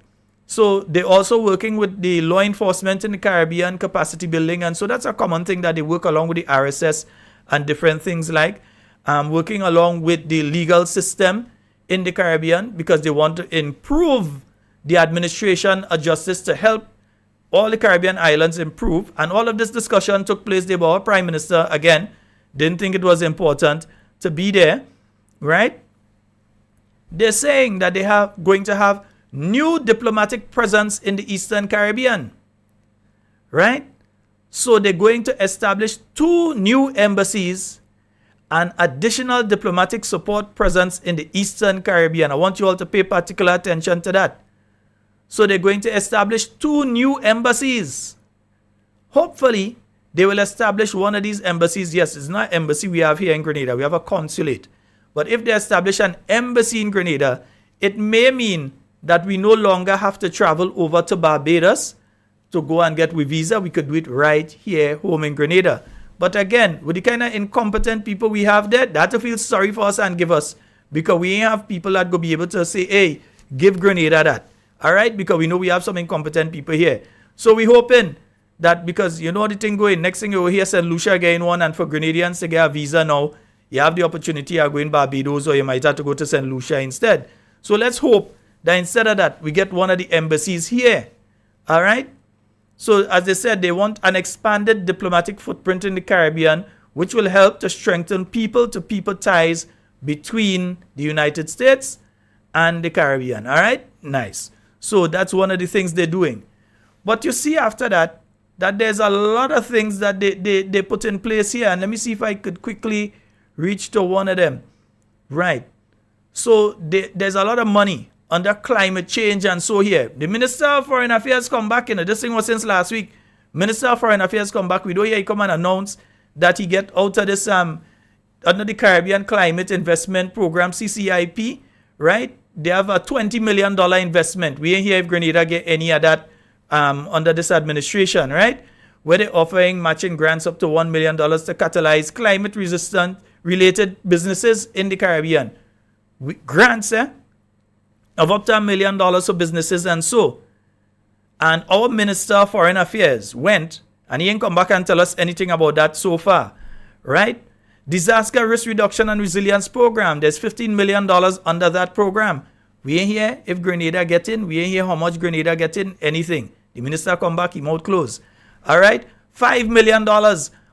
So they're also working with the law enforcement in the Caribbean, capacity building, and so that's a common thing that they work along with the RSS and different things like working along with the legal system in the Caribbean because they want to improve the administration of justice to help all the Caribbean islands improve. And all of this discussion took place there, but our Prime Minister, again, didn't think it was important to be there, right? They're saying that they are going to have new diplomatic presence in the Eastern Caribbean, right? So they're going to establish 2 new embassies and additional diplomatic support presence in the Eastern Caribbean. I want you all to pay particular attention to that. So they're going to establish 2 new embassies. Hopefully, they will establish one of these embassies. Yes, it's not an embassy we have here in Grenada. We have a consulate. But if they establish an embassy in Grenada, it may mean that we no longer have to travel over to Barbados to go and get a visa. We could do it right here, home in Grenada. But again, with the kind of incompetent people we have there, that to feel sorry for us and give us. Because we ain't have people that go be able to say, hey, give Grenada that. All right? Because we know we have some incompetent people here. So we hoping that because you know the thing going, next thing you will hear St. Lucia getting one, and for Grenadians to get a visa now, you have the opportunity of going Barbados, or you might have to go to St. Lucia instead. So let's hope that instead of that, we get one of the embassies here. All right? So as they said, they want an expanded diplomatic footprint in the Caribbean, which will help to strengthen people-to-people ties between the United States and the Caribbean. All right? Nice. So that's one of the things they're doing. But you see after that there's a lot of things that they put in place here. And let me see if I could quickly reach to one of them. Right. So there's a lot of money under climate change and so here. The Minister of Foreign Affairs come back, this thing was since last week. Minister of Foreign Affairs come back. We don't hear he come and announce that he get out of this under the Caribbean Climate Investment Program, CCIP, right? They have a $20 million investment. We ain't hear if Grenada get any of that under this administration, right? Where they're offering matching grants up to $1 million to catalyze climate-resistant related businesses in the Caribbean. Grants, of up to $1 million for businesses and so. And our Minister of Foreign Affairs went, and he ain't come back and tell us anything about that so far, right? Disaster Risk Reduction and Resilience Program, there's $15 million under that program. We ain't hear if Grenada get in, we ain't hear how much Grenada get in, anything. The minister come back, he mouth closed. All right, $5 million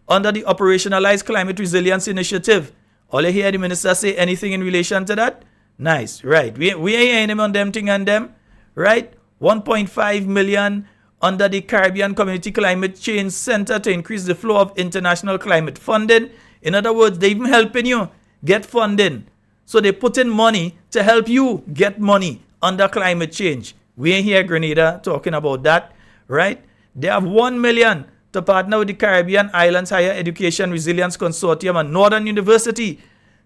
under the Operationalized Climate Resilience Initiative. All you hear the minister say anything in relation to that? Nice, right. We ain't hearing him on them thing and them, right? $1.5 million under the Caribbean Community Climate Change Center to increase the flow of international climate funding. In other words, they even helping you get funding. So they put in money to help you get money under climate change. We ain't hear Grenada talking about that, right? They have $1 million to partner with the Caribbean Islands Higher Education Resilience Consortium and Northern University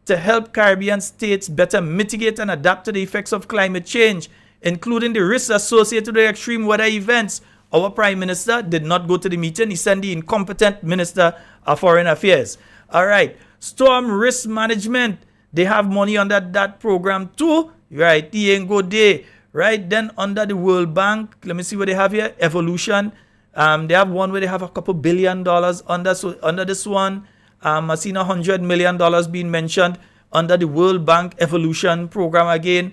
to help Caribbean states better mitigate and adapt to the effects of climate change, including the risks associated with extreme weather events. Our Prime Minister did not go to the meeting. He sent the incompetent Minister of Foreign Affairs. All right. Storm risk management. They have money under that program too. Right. He ain't go there. Right. Then under the World Bank, let me see what they have here. Evolution. They have one where they have a couple $1 billion under. So under this one, I seen $100 million being mentioned under the World Bank Evolution program again.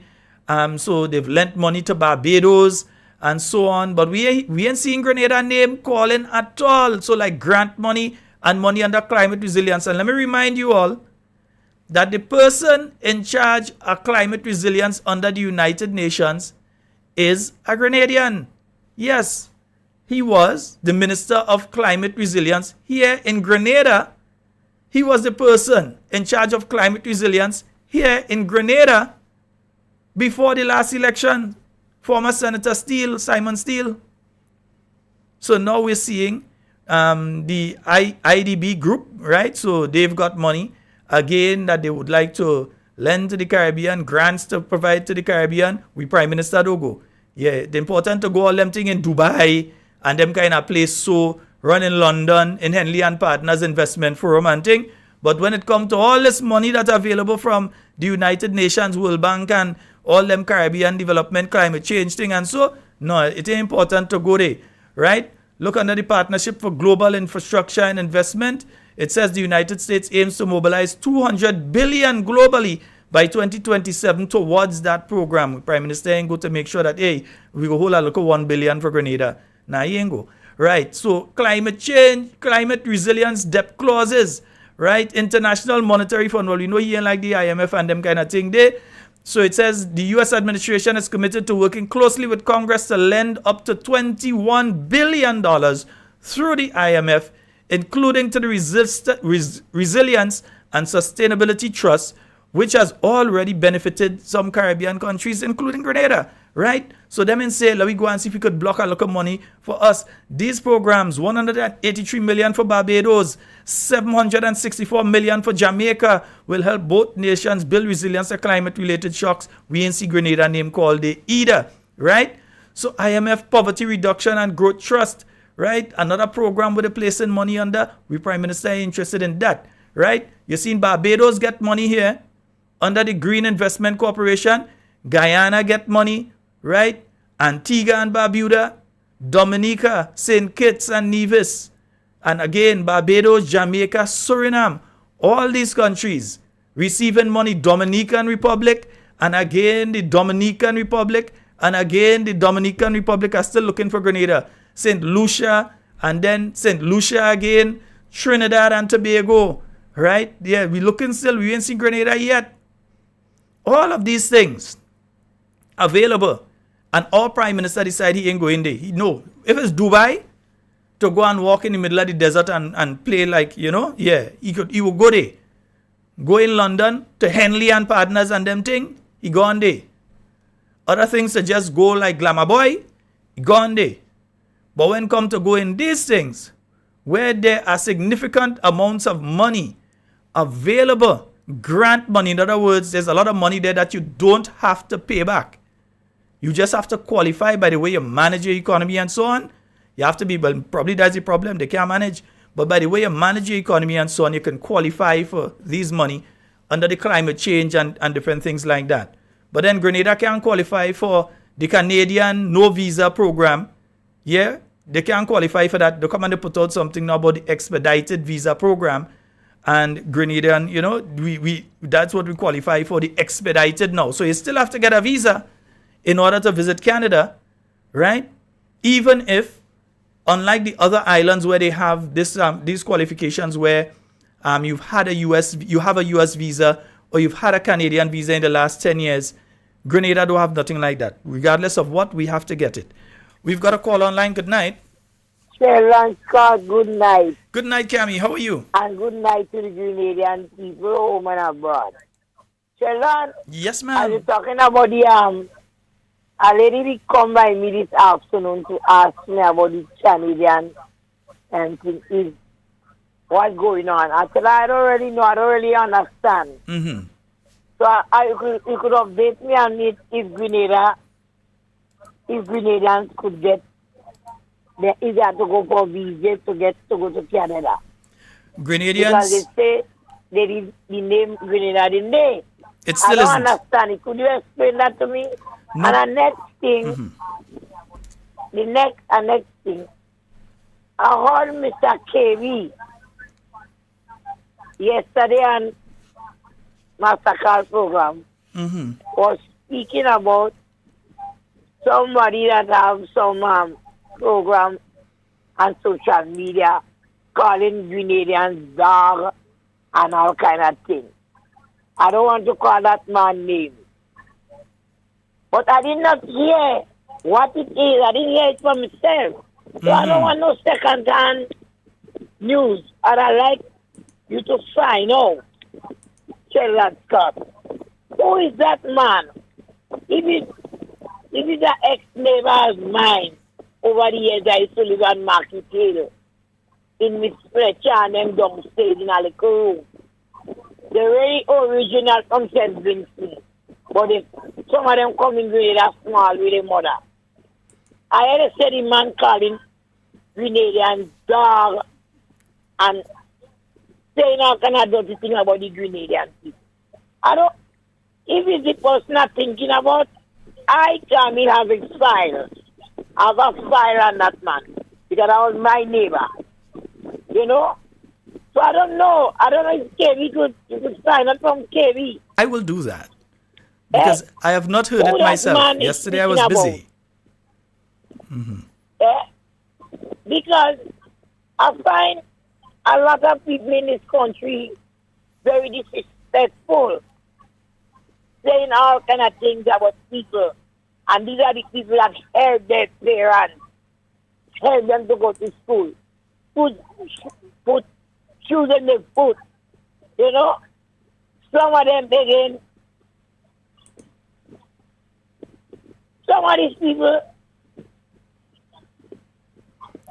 So they've lent money to Barbados and so on. But we ain't seeing Grenada name calling at all. So like grant money and money under climate resilience. And let me remind you all that the person in charge of climate resilience under the United Nations is a Grenadian. Yes, he was the Minister of Climate Resilience here in Grenada. He was the person in charge of climate resilience here in Grenada before the last election, former Senator Simon Steele. So now we're seeing the IDB group, right? So they've got money, again, that they would like to lend to the Caribbean, grants to provide to the Caribbean. We Prime Minister don't go. Yeah, it's important to go all them thing in Dubai and them kind of place so run in London, in Henley and Partners Investment Forum and thing. But when it comes to all this money that's available from the United Nations, World Bank and all them Caribbean development, climate change thing and so, no, it ain't important to go there, right? Look under the Partnership for Global Infrastructure and Investment. It says the United States aims to mobilize $200 billion globally by 2027 towards that program. Prime Minister ain't go to make sure that, hey, we go hold a look at $1 billion for Grenada. Nah, he ain't go. Right, so climate change, climate resilience, debt clauses, right? International Monetary Fund, well, you know he ain't like the IMF and them kind of thing there. So it says the U.S. administration is committed to working closely with Congress to lend up to $21 billion through the IMF, including to the Resilience and Sustainability Trust, which has already benefited some Caribbean countries, including Grenada, right? So them and say, let me go and see if we could block a lot of money for us. These programs, $183 million for Barbados, $764 million for Jamaica, will help both nations build resilience to climate-related shocks. We ain't see Grenada name called there either, right? So IMF Poverty Reduction and Growth Trust, right? Another program with a placing money under. We Prime Minister is interested in that, right? You seen Barbados get money here under the Green Investment Corporation. Guyana get money, right? Antigua and Barbuda, Dominica, St. Kitts and Nevis, and again, Barbados, Jamaica, Suriname, all these countries receiving money. Dominican Republic, and again, the Dominican Republic, and again, the Dominican Republic are still looking for Grenada. St. Lucia, and then St. Lucia again, Trinidad and Tobago, right? Yeah, we looking still, we ain't seen Grenada yet. All of these things available, and our Prime Minister decide he ain't going there. He know, if it's Dubai, to go and walk in the middle of the desert and play like, you know, yeah, he will go there. Go in London to Henley and Partners and them thing, he gone there. Other things to just go like Glamour Boy, he gone there. But when come to go in these things, where there are significant amounts of money available, grant money, in other words, there's a lot of money there that you don't have to pay back. You just have to qualify by the way you manage your economy and so on. You have to be, well, probably that's the problem, they can't manage. But by the way you manage your economy and so on, you can qualify for these money under the climate change and different things like that. But then Grenada can't qualify for the Canadian no visa program. Yeah, they can't qualify for that. They come and they put out something now about the expedited visa program. And Grenadian, you know, we that's what we qualify for, the expedited now. So you still have to get a visa in order to visit Canada, right? Even if, unlike the other islands where they have this these qualifications where you have a US visa or you've had a Canadian visa in the last 10 years, Grenada don't have nothing like that. Regardless of what, we have to get it. We've got a call online. Good night. Sharon Scott, good night. Good night, Cammy. How are you? And good night to the Grenadian people home and abroad. Sharon? Yes, ma'am. I was talking about the a lady did come by me this afternoon to ask me about the Canadian and thing, what's going on. I said, I don't really know, I don't really understand. Mm-hmm. So you could update me on it if Grenadians could get, if they have to go for visa to go to Canada. Grenadians? Because they say they did the name Grenada didn't they? It still I isn't. don't understand it. Could you explain that to me? No. And the next thing, the next thing, I heard Mr. KV yesterday on Master Carl program was speaking about somebody that have some program on social media calling Grenadians dog and all kind of things. I don't want to call that man name. But I did not hear what it is. I didn't hear it for myself. So I don't want no second-hand news. And I like you to find out. Tell that Scott. Who is that man? If it's an ex-neighbor of mine over the years, I used to live on Market Hill in Miss Fletcher and them downstairs in a little room. The very original from St. Vincent. But some of them come in Grenada small with their mother. I had said the man calling Grenadian dog and saying all kind of dirty thing about the Grenadian people. I don't, if it's the person I'm thinking about, I can have a file. I have a file on that man. Because that was my neighbor. You know? So I don't know. I don't know if KB could sign up from KB. I will do that. Because I have not heard it myself. Yesterday I was busy. Because I find a lot of people in this country very disrespectful, saying all kind of things about people. And these are the people that help their parents, help them to go to school, put shoes in their foot. You know? Some of them begin. Some of these people,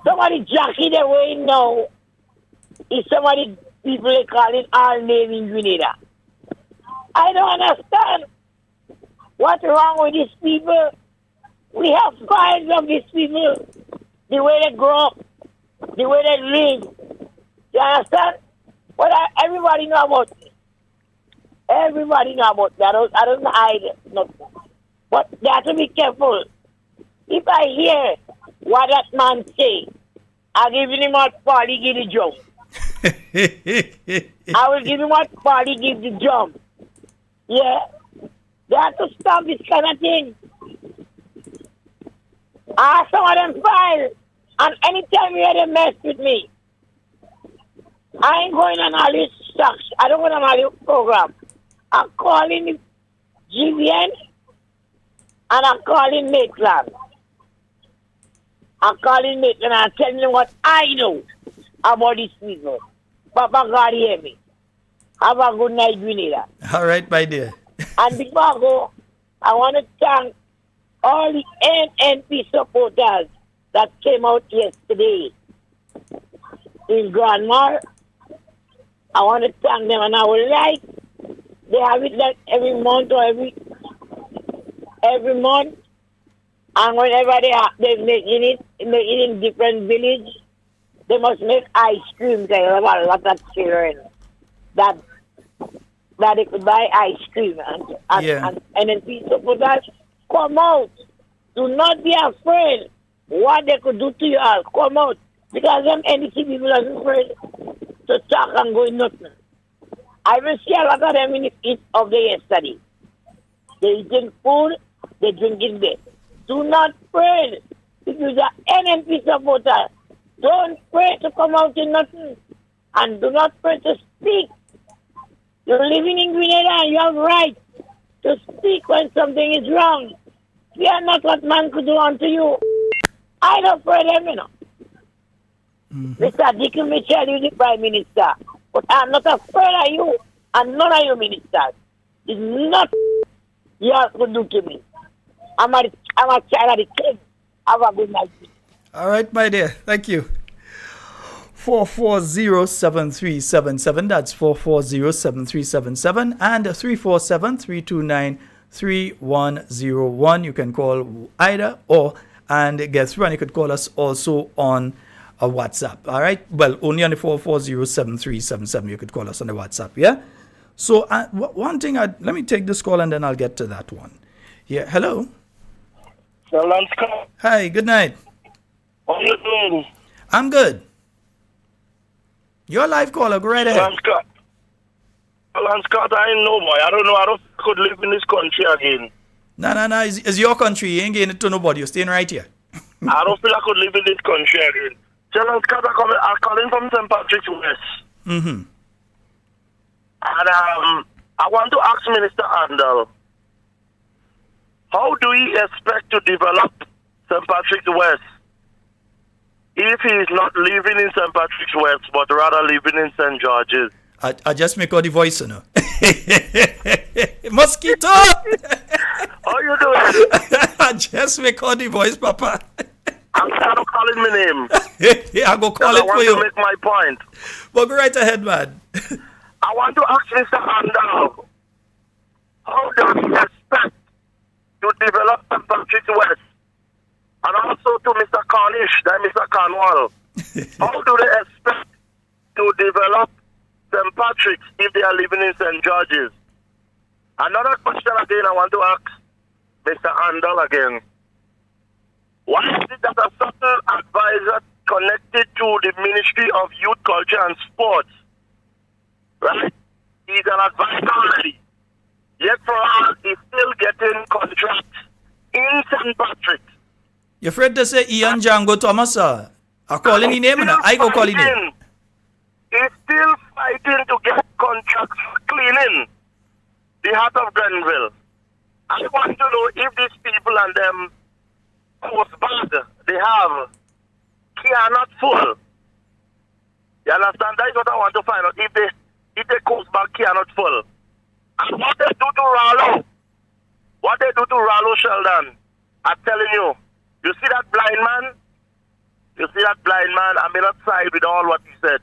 somebody jockey the way now is some of the people they call it all name in Grenada. I don't understand what's wrong with these people. We have files of these people, the way they grow up, the way they live. You understand? But everybody know about it. Everybody know about that. I don't hide nothing. But they have to be careful. If I hear what that man say, I'll give him what Polly give the jump. I will give him what Polly give the jump. Yeah. They have to stop this kind of thing. Some of them file. And anytime you hear them mess with me, I ain't going on all this stuff. I don't go on all this program. I'm calling the GVN and I'm calling Maitland. I'm calling Maitland and I'm telling them what I know about these people. Papa God hear me. Have a good night, Grenada. All right, my dear. And before I go, I want to thank all the NNP supporters that came out yesterday in Grandma. I want to thank them, and I would like, they have it like every month or every month, and whenever they're making it in different village, they must make ice cream. They have a lot of children that they could buy ice cream, and then people put that, come out. Do not be afraid what they could do to you all. Come out. Because them NDC people are afraid to talk and go in nothing. I will see a lot of them in the heat of the yesterday. They eating food, they drinking beer. Do not pray. If you're an NMP supporter, don't pray to come out in nothing. And do not pray to speak. You're living in Grenada and you have right to speak when something is wrong. Fear not what man could do unto you. I don't pray them, you know. Mr. Dickie Mitchell is the Prime Minister. But I'm not afraid of you and none of you ministers. It's not you have to do to me. I'm a child of the king. Have a good night. All right, my dear. Thank you. 440-7377. That's 440-7377 and 347-329-3101. You can call either and get through, and you could call us also on a WhatsApp. All right. Well, only on the 440-7377. You could call us on the WhatsApp. Yeah. So one thing, let me take this call and then I'll get to that one. Yeah. Hello. Hi. Good night. How you doing? I'm good. Your live caller. Go right ahead. Scott, I know, boy. I don't know. I don't could live in this country again. No. It's your country. You ain't getting it to nobody. You're staying right here. I don't feel I could live in this country again. Challenge Cat, I'm calling from St. Patrick's West. Mm-hmm. And I want to ask Minister Andal, how do we expect to develop St. Patrick's West if he is not living in St. Patrick's West, but rather living in St. George's? I just make all the voice, you know. Mosquito! How you doing? I just make all the voice, Papa. I'm trying to call in my name. Yeah, I go call it for you. I want to make my point. But go right ahead, man. I want to ask Mr. Andal, how does he expect to develop St. Patrick's West? And also to Mr. Cornish, then Mr. Cornwall. How do they expect to develop St. Patrick's if they are living in St. George's? Another question again I want to ask Mr. Andal again. Why is it that a certain advisor connected to the Ministry of Youth, Culture and Sports, right? He's an advisor already. Yet for us, he's still getting contracts in St. Patrick's. You're afraid to say Ian Django Thomas, sir? I'm calling his name, and I go call his name. He's still fighting to get contracts for cleaning the heart of Grenville. I want to know if these people and them coast bad they have cannot full. You understand? That is what I want to find out. If they coast bad cannot full. And what they do to Rollo, Sheldon, I'm telling you, you see that blind man? You see that blind man? I may not side with all what he said.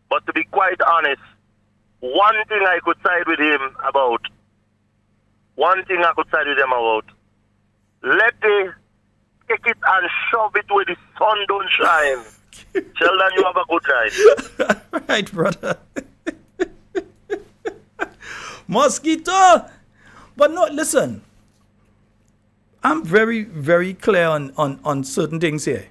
But to be quite honest, one thing I could side with him about. Let they take it and shove it where the sun don't shine. Sheldon, you have a good night. Right, brother. Mosquito! But no, listen. I'm very, very clear on certain things here.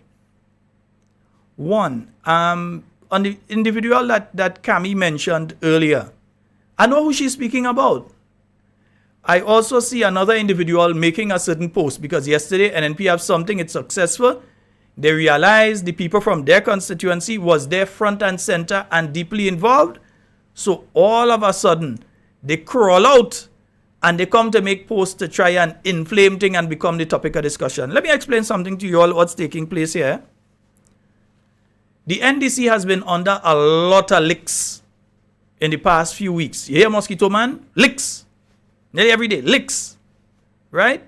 One, on the individual that Cami mentioned earlier, I know who she's speaking about. I also see another individual making a certain post because yesterday NNP have something, it's successful. They realized the people from their constituency was there front and center and deeply involved. So all of a sudden, they crawl out and they come to make posts to try and inflame things and become the topic of discussion. Let me explain something to you all what's taking place here. The NDC has been under a lot of licks in the past few weeks. You hear, Mosquito Man? Licks. Nearly every day. Licks. Right?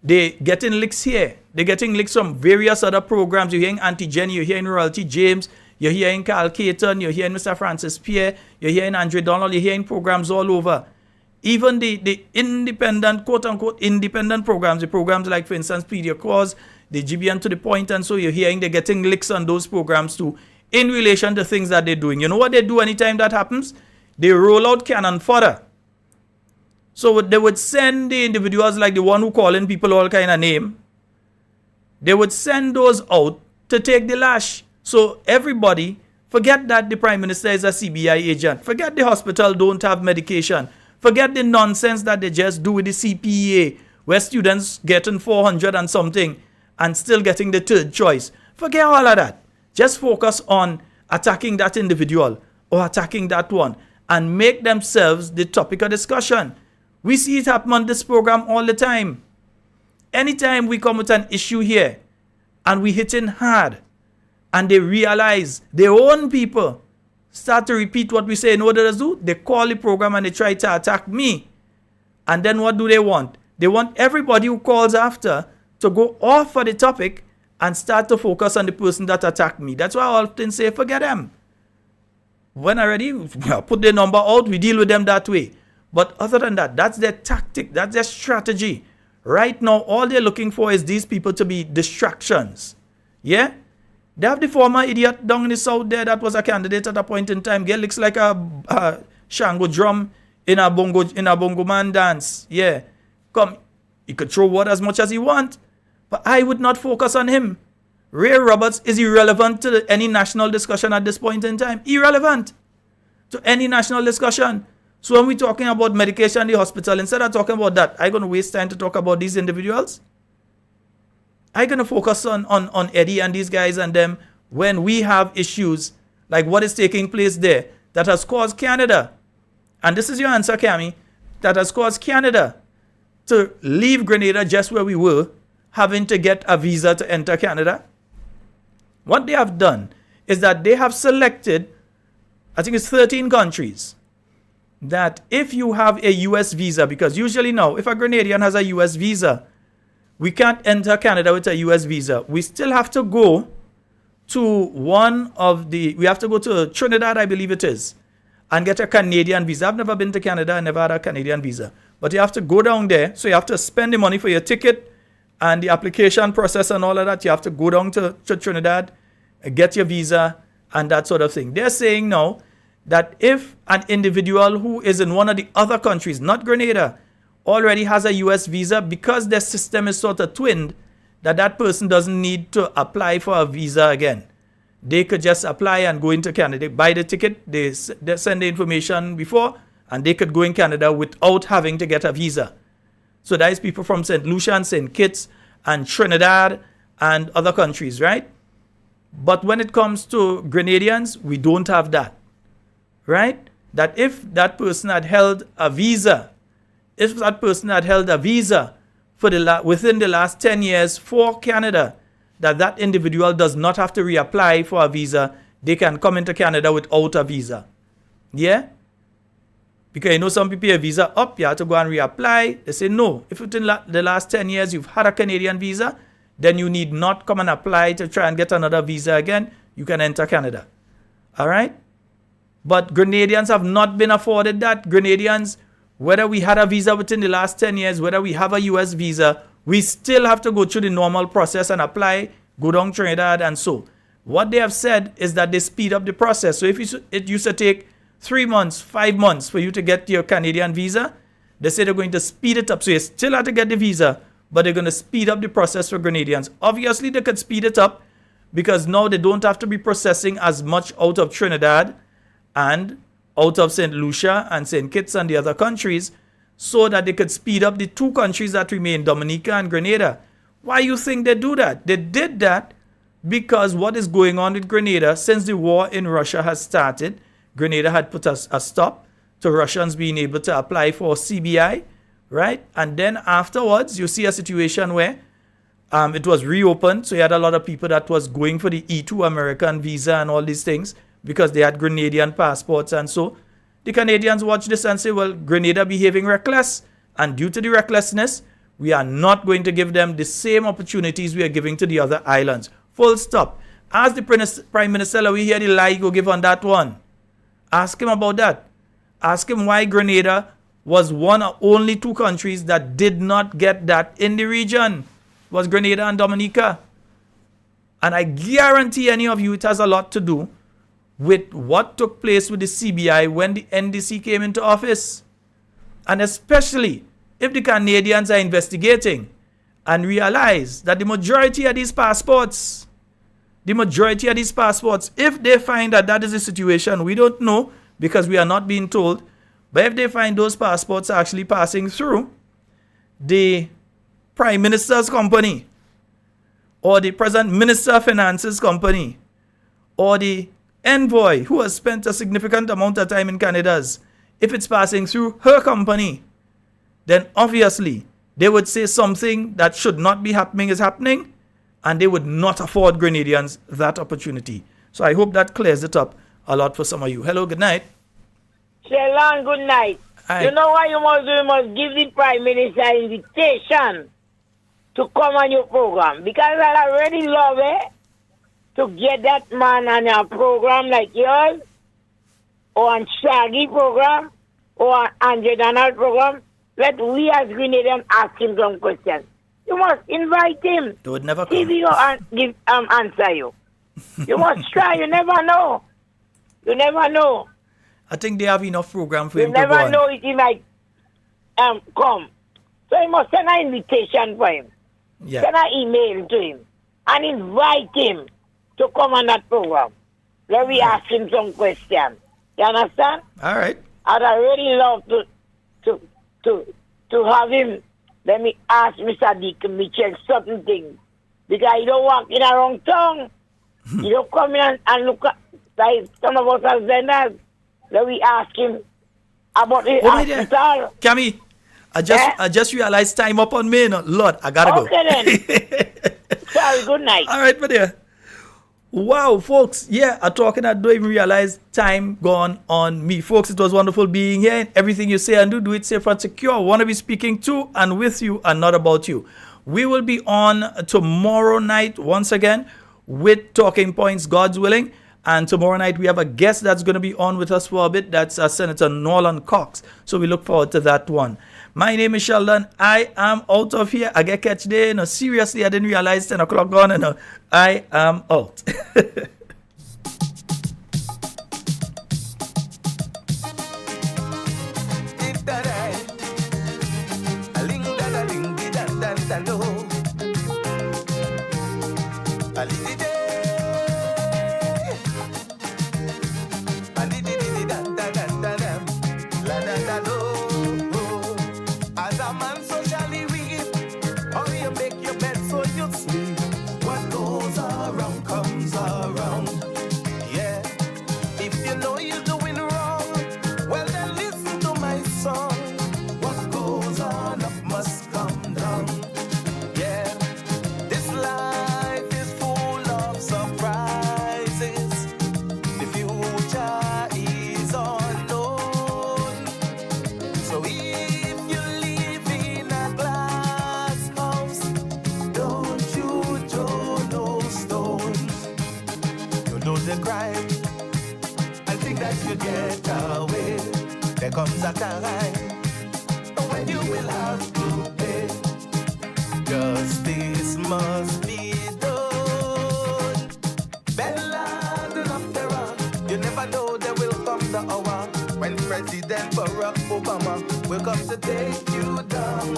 They're getting licks here. They're getting licks from various other programs. You're hearing Auntie Jenny, you're hearing Royalty James, you're hearing Carl Caton, you're hearing Mr. Francis Pierre, you're hearing Andre Donald, you're hearing programs all over. Even the independent, quote-unquote, independent programs, the programs like, for instance, Plead Your Cause, the GBN to the point, and so you're hearing they're getting licks on those programs too, in relation to things that they're doing. You know what they do anytime that happens? They roll out cannon fodder. So they would send the individuals like the one who calling people all kind of name. They would send those out to take the lash. So everybody, forget that the Prime Minister is a CBI agent. Forget the hospital don't have medication. Forget the nonsense that they just do with the CPEA, where students getting 400 and something and still getting the third choice. Forget all of that. Just focus on attacking that individual or attacking that one and make themselves the topic of discussion. We see it happen on this program all the time. Anytime we come with an issue here and we hitting hard and they realize their own people start to repeat what we say in order to do, they call the program and they try to attack me. And then what do they want? They want everybody who calls after to go off of the topic and start to focus on the person that attacked me. That's why I often say, forget them. When I'm ready, put their number out, we deal with them that way. But other than that, that's their tactic, that's their strategy. Right now, all they're sure for is these people to be distractions. Yeah? They have the former idiot down in the south there that was a candidate at a point in time. Get looks like a shango drum in a bongo man dance. Yeah. Come, he could throw word as much as he want, but I would not focus on him. Ray Roberts is irrelevant to any national discussion at this point in time. Irrelevant to any national discussion. So when we're talking about medication in the hospital, instead of talking about that, I'm going to waste time to talk about these individuals. I'm going to focus on Eddie and these guys and them when we have issues like what is taking place there that has caused Canada, and this is your answer, Cammy, that has caused Canada to leave Grenada just where we were, having to get a visa to enter Canada. What they have done is that they have selected, I think it's 13 countries, that if you have a U.S. visa, because usually now, if a Grenadian has a U.S. visa, we can't enter Canada with a U.S. visa. We still have to go to we have to go to Trinidad, I believe it is, and get a Canadian visa. I've never been to Canada, I never had a Canadian visa. But you have to go down there, so you have to spend the money for your ticket and the application process and all of that. You have to go down to Trinidad, get your visa, and that sort of thing. They're saying now that if an individual who is in one of the other countries, not Grenada, already has a U.S. visa, because their system is sort of twinned, that person doesn't need to apply for a visa again. They could just apply and go into Canada. They buy the ticket, they send the information before, and they could go in Canada without having to get a visa. So that is people from St. Lucia and St. Kitts and Trinidad and other countries, right? But when it comes to Grenadians, we don't have that, right? That if that person had held a visa, for within the last 10 years for Canada, that individual does not have to reapply for a visa. They can come into Canada without a visa. Yeah? Because you know some people have visa up, you have to go and reapply. They say no. If within the last 10 years you've had a Canadian visa, then you need not come and apply to try and get another visa again. You can enter Canada. All right? But Grenadians have not been afforded that. Grenadians, whether we had a visa within the last 10 years, whether we have a U.S. visa, we still have to go through the normal process and apply, go down Trinidad and so. What they have said is that they speed up the process. So if it used to take 3 months, 5 months for you to get your Canadian visa, they say they're going to speed it up. So you still have to get the visa, but they're going to speed up the process for Grenadians. Obviously, they could speed it up because now they don't have to be processing as much out of Trinidad and out of St. Lucia and St. Kitts and the other countries, so that they could speed up the two countries that remain, Dominica and Grenada. Why you think they do that? They did that because what is going on with Grenada, since the war in Russia has started, Grenada had put a stop to Russians being able to apply for CBI, right? And then afterwards, you see a situation where it was reopened, so you had a lot of people that was going for the E2 American visa and all these things, because they had Grenadian passports. And so the Canadians watch this and say, well, Grenada behaving reckless, and due to the recklessness, we are not going to give them the same opportunities we are giving to the other islands. Full stop. Ask the Prime Minister, we hear the lie go give on that one. Ask him about that. Ask him why Grenada was one of only two countries that did not get that in the region. It was Grenada and Dominica. And I guarantee any of you it has a lot to do with what took place with the CBI when the NDC came into office. And especially if the Canadians are investigating and realize that the majority of these passports, if they find that that is the situation, we don't know because we are not being told, but if they find those passports actually passing through the Prime Minister's company or the Present Minister of Finance's company or the envoy who has spent a significant amount of time in Canada's, if it's passing through her company, then obviously they would say something that should not be happening is happening, and they would not afford Grenadians that opportunity. So I hope that clears it up a lot for some of you. Hello, good night. Shalom, good night. Hi. You know what you must do? You must give the Prime Minister an invitation to come on your program, because I already love it to get that man on a program like yours, or on Shaggy program, or on Andre Donald program. Let we as Grenadians ask him some questions. You must invite him. They would never come. He will give answer you. You must try. You never know. You never know. I think they have enough program for you him to go on. You never know if he might come. So you must send an invitation for him. Yeah. Send an email to him and invite him to come on that program. Let me ask him some questions. You understand? All right. I'd really love to have him. Let me ask Mr. Deacon Mitchell certain things. Because he don't walk in around town. He don't come in and look at, like some of us as vendors. Then we ask him about the hospital. Cammy, I just realized time up on me. No? Lord, I gotta go. Okay then. Sorry, good night. All right, my dear. Wow, folks. Yeah, I'm talking. I don't even realize time gone on me. Folks, it was wonderful being here. Everything you say and do it safe and secure. I want to be speaking to and with you and not about you. We will be on tomorrow night once again with Talking Points, God's willing. And tomorrow night we have a guest that's going to be on with us for a bit. That's Senator Nolan Cox. So we look forward to that one. My name is Sheldon. I am out of here. I get catch day. No, seriously, I didn't realize 10 o'clock gone. And I am out. Comes a time when you will have to pay. Justice must be done. Bella, do not terror. You never know there will come the hour when President Barack Obama will come to take you down.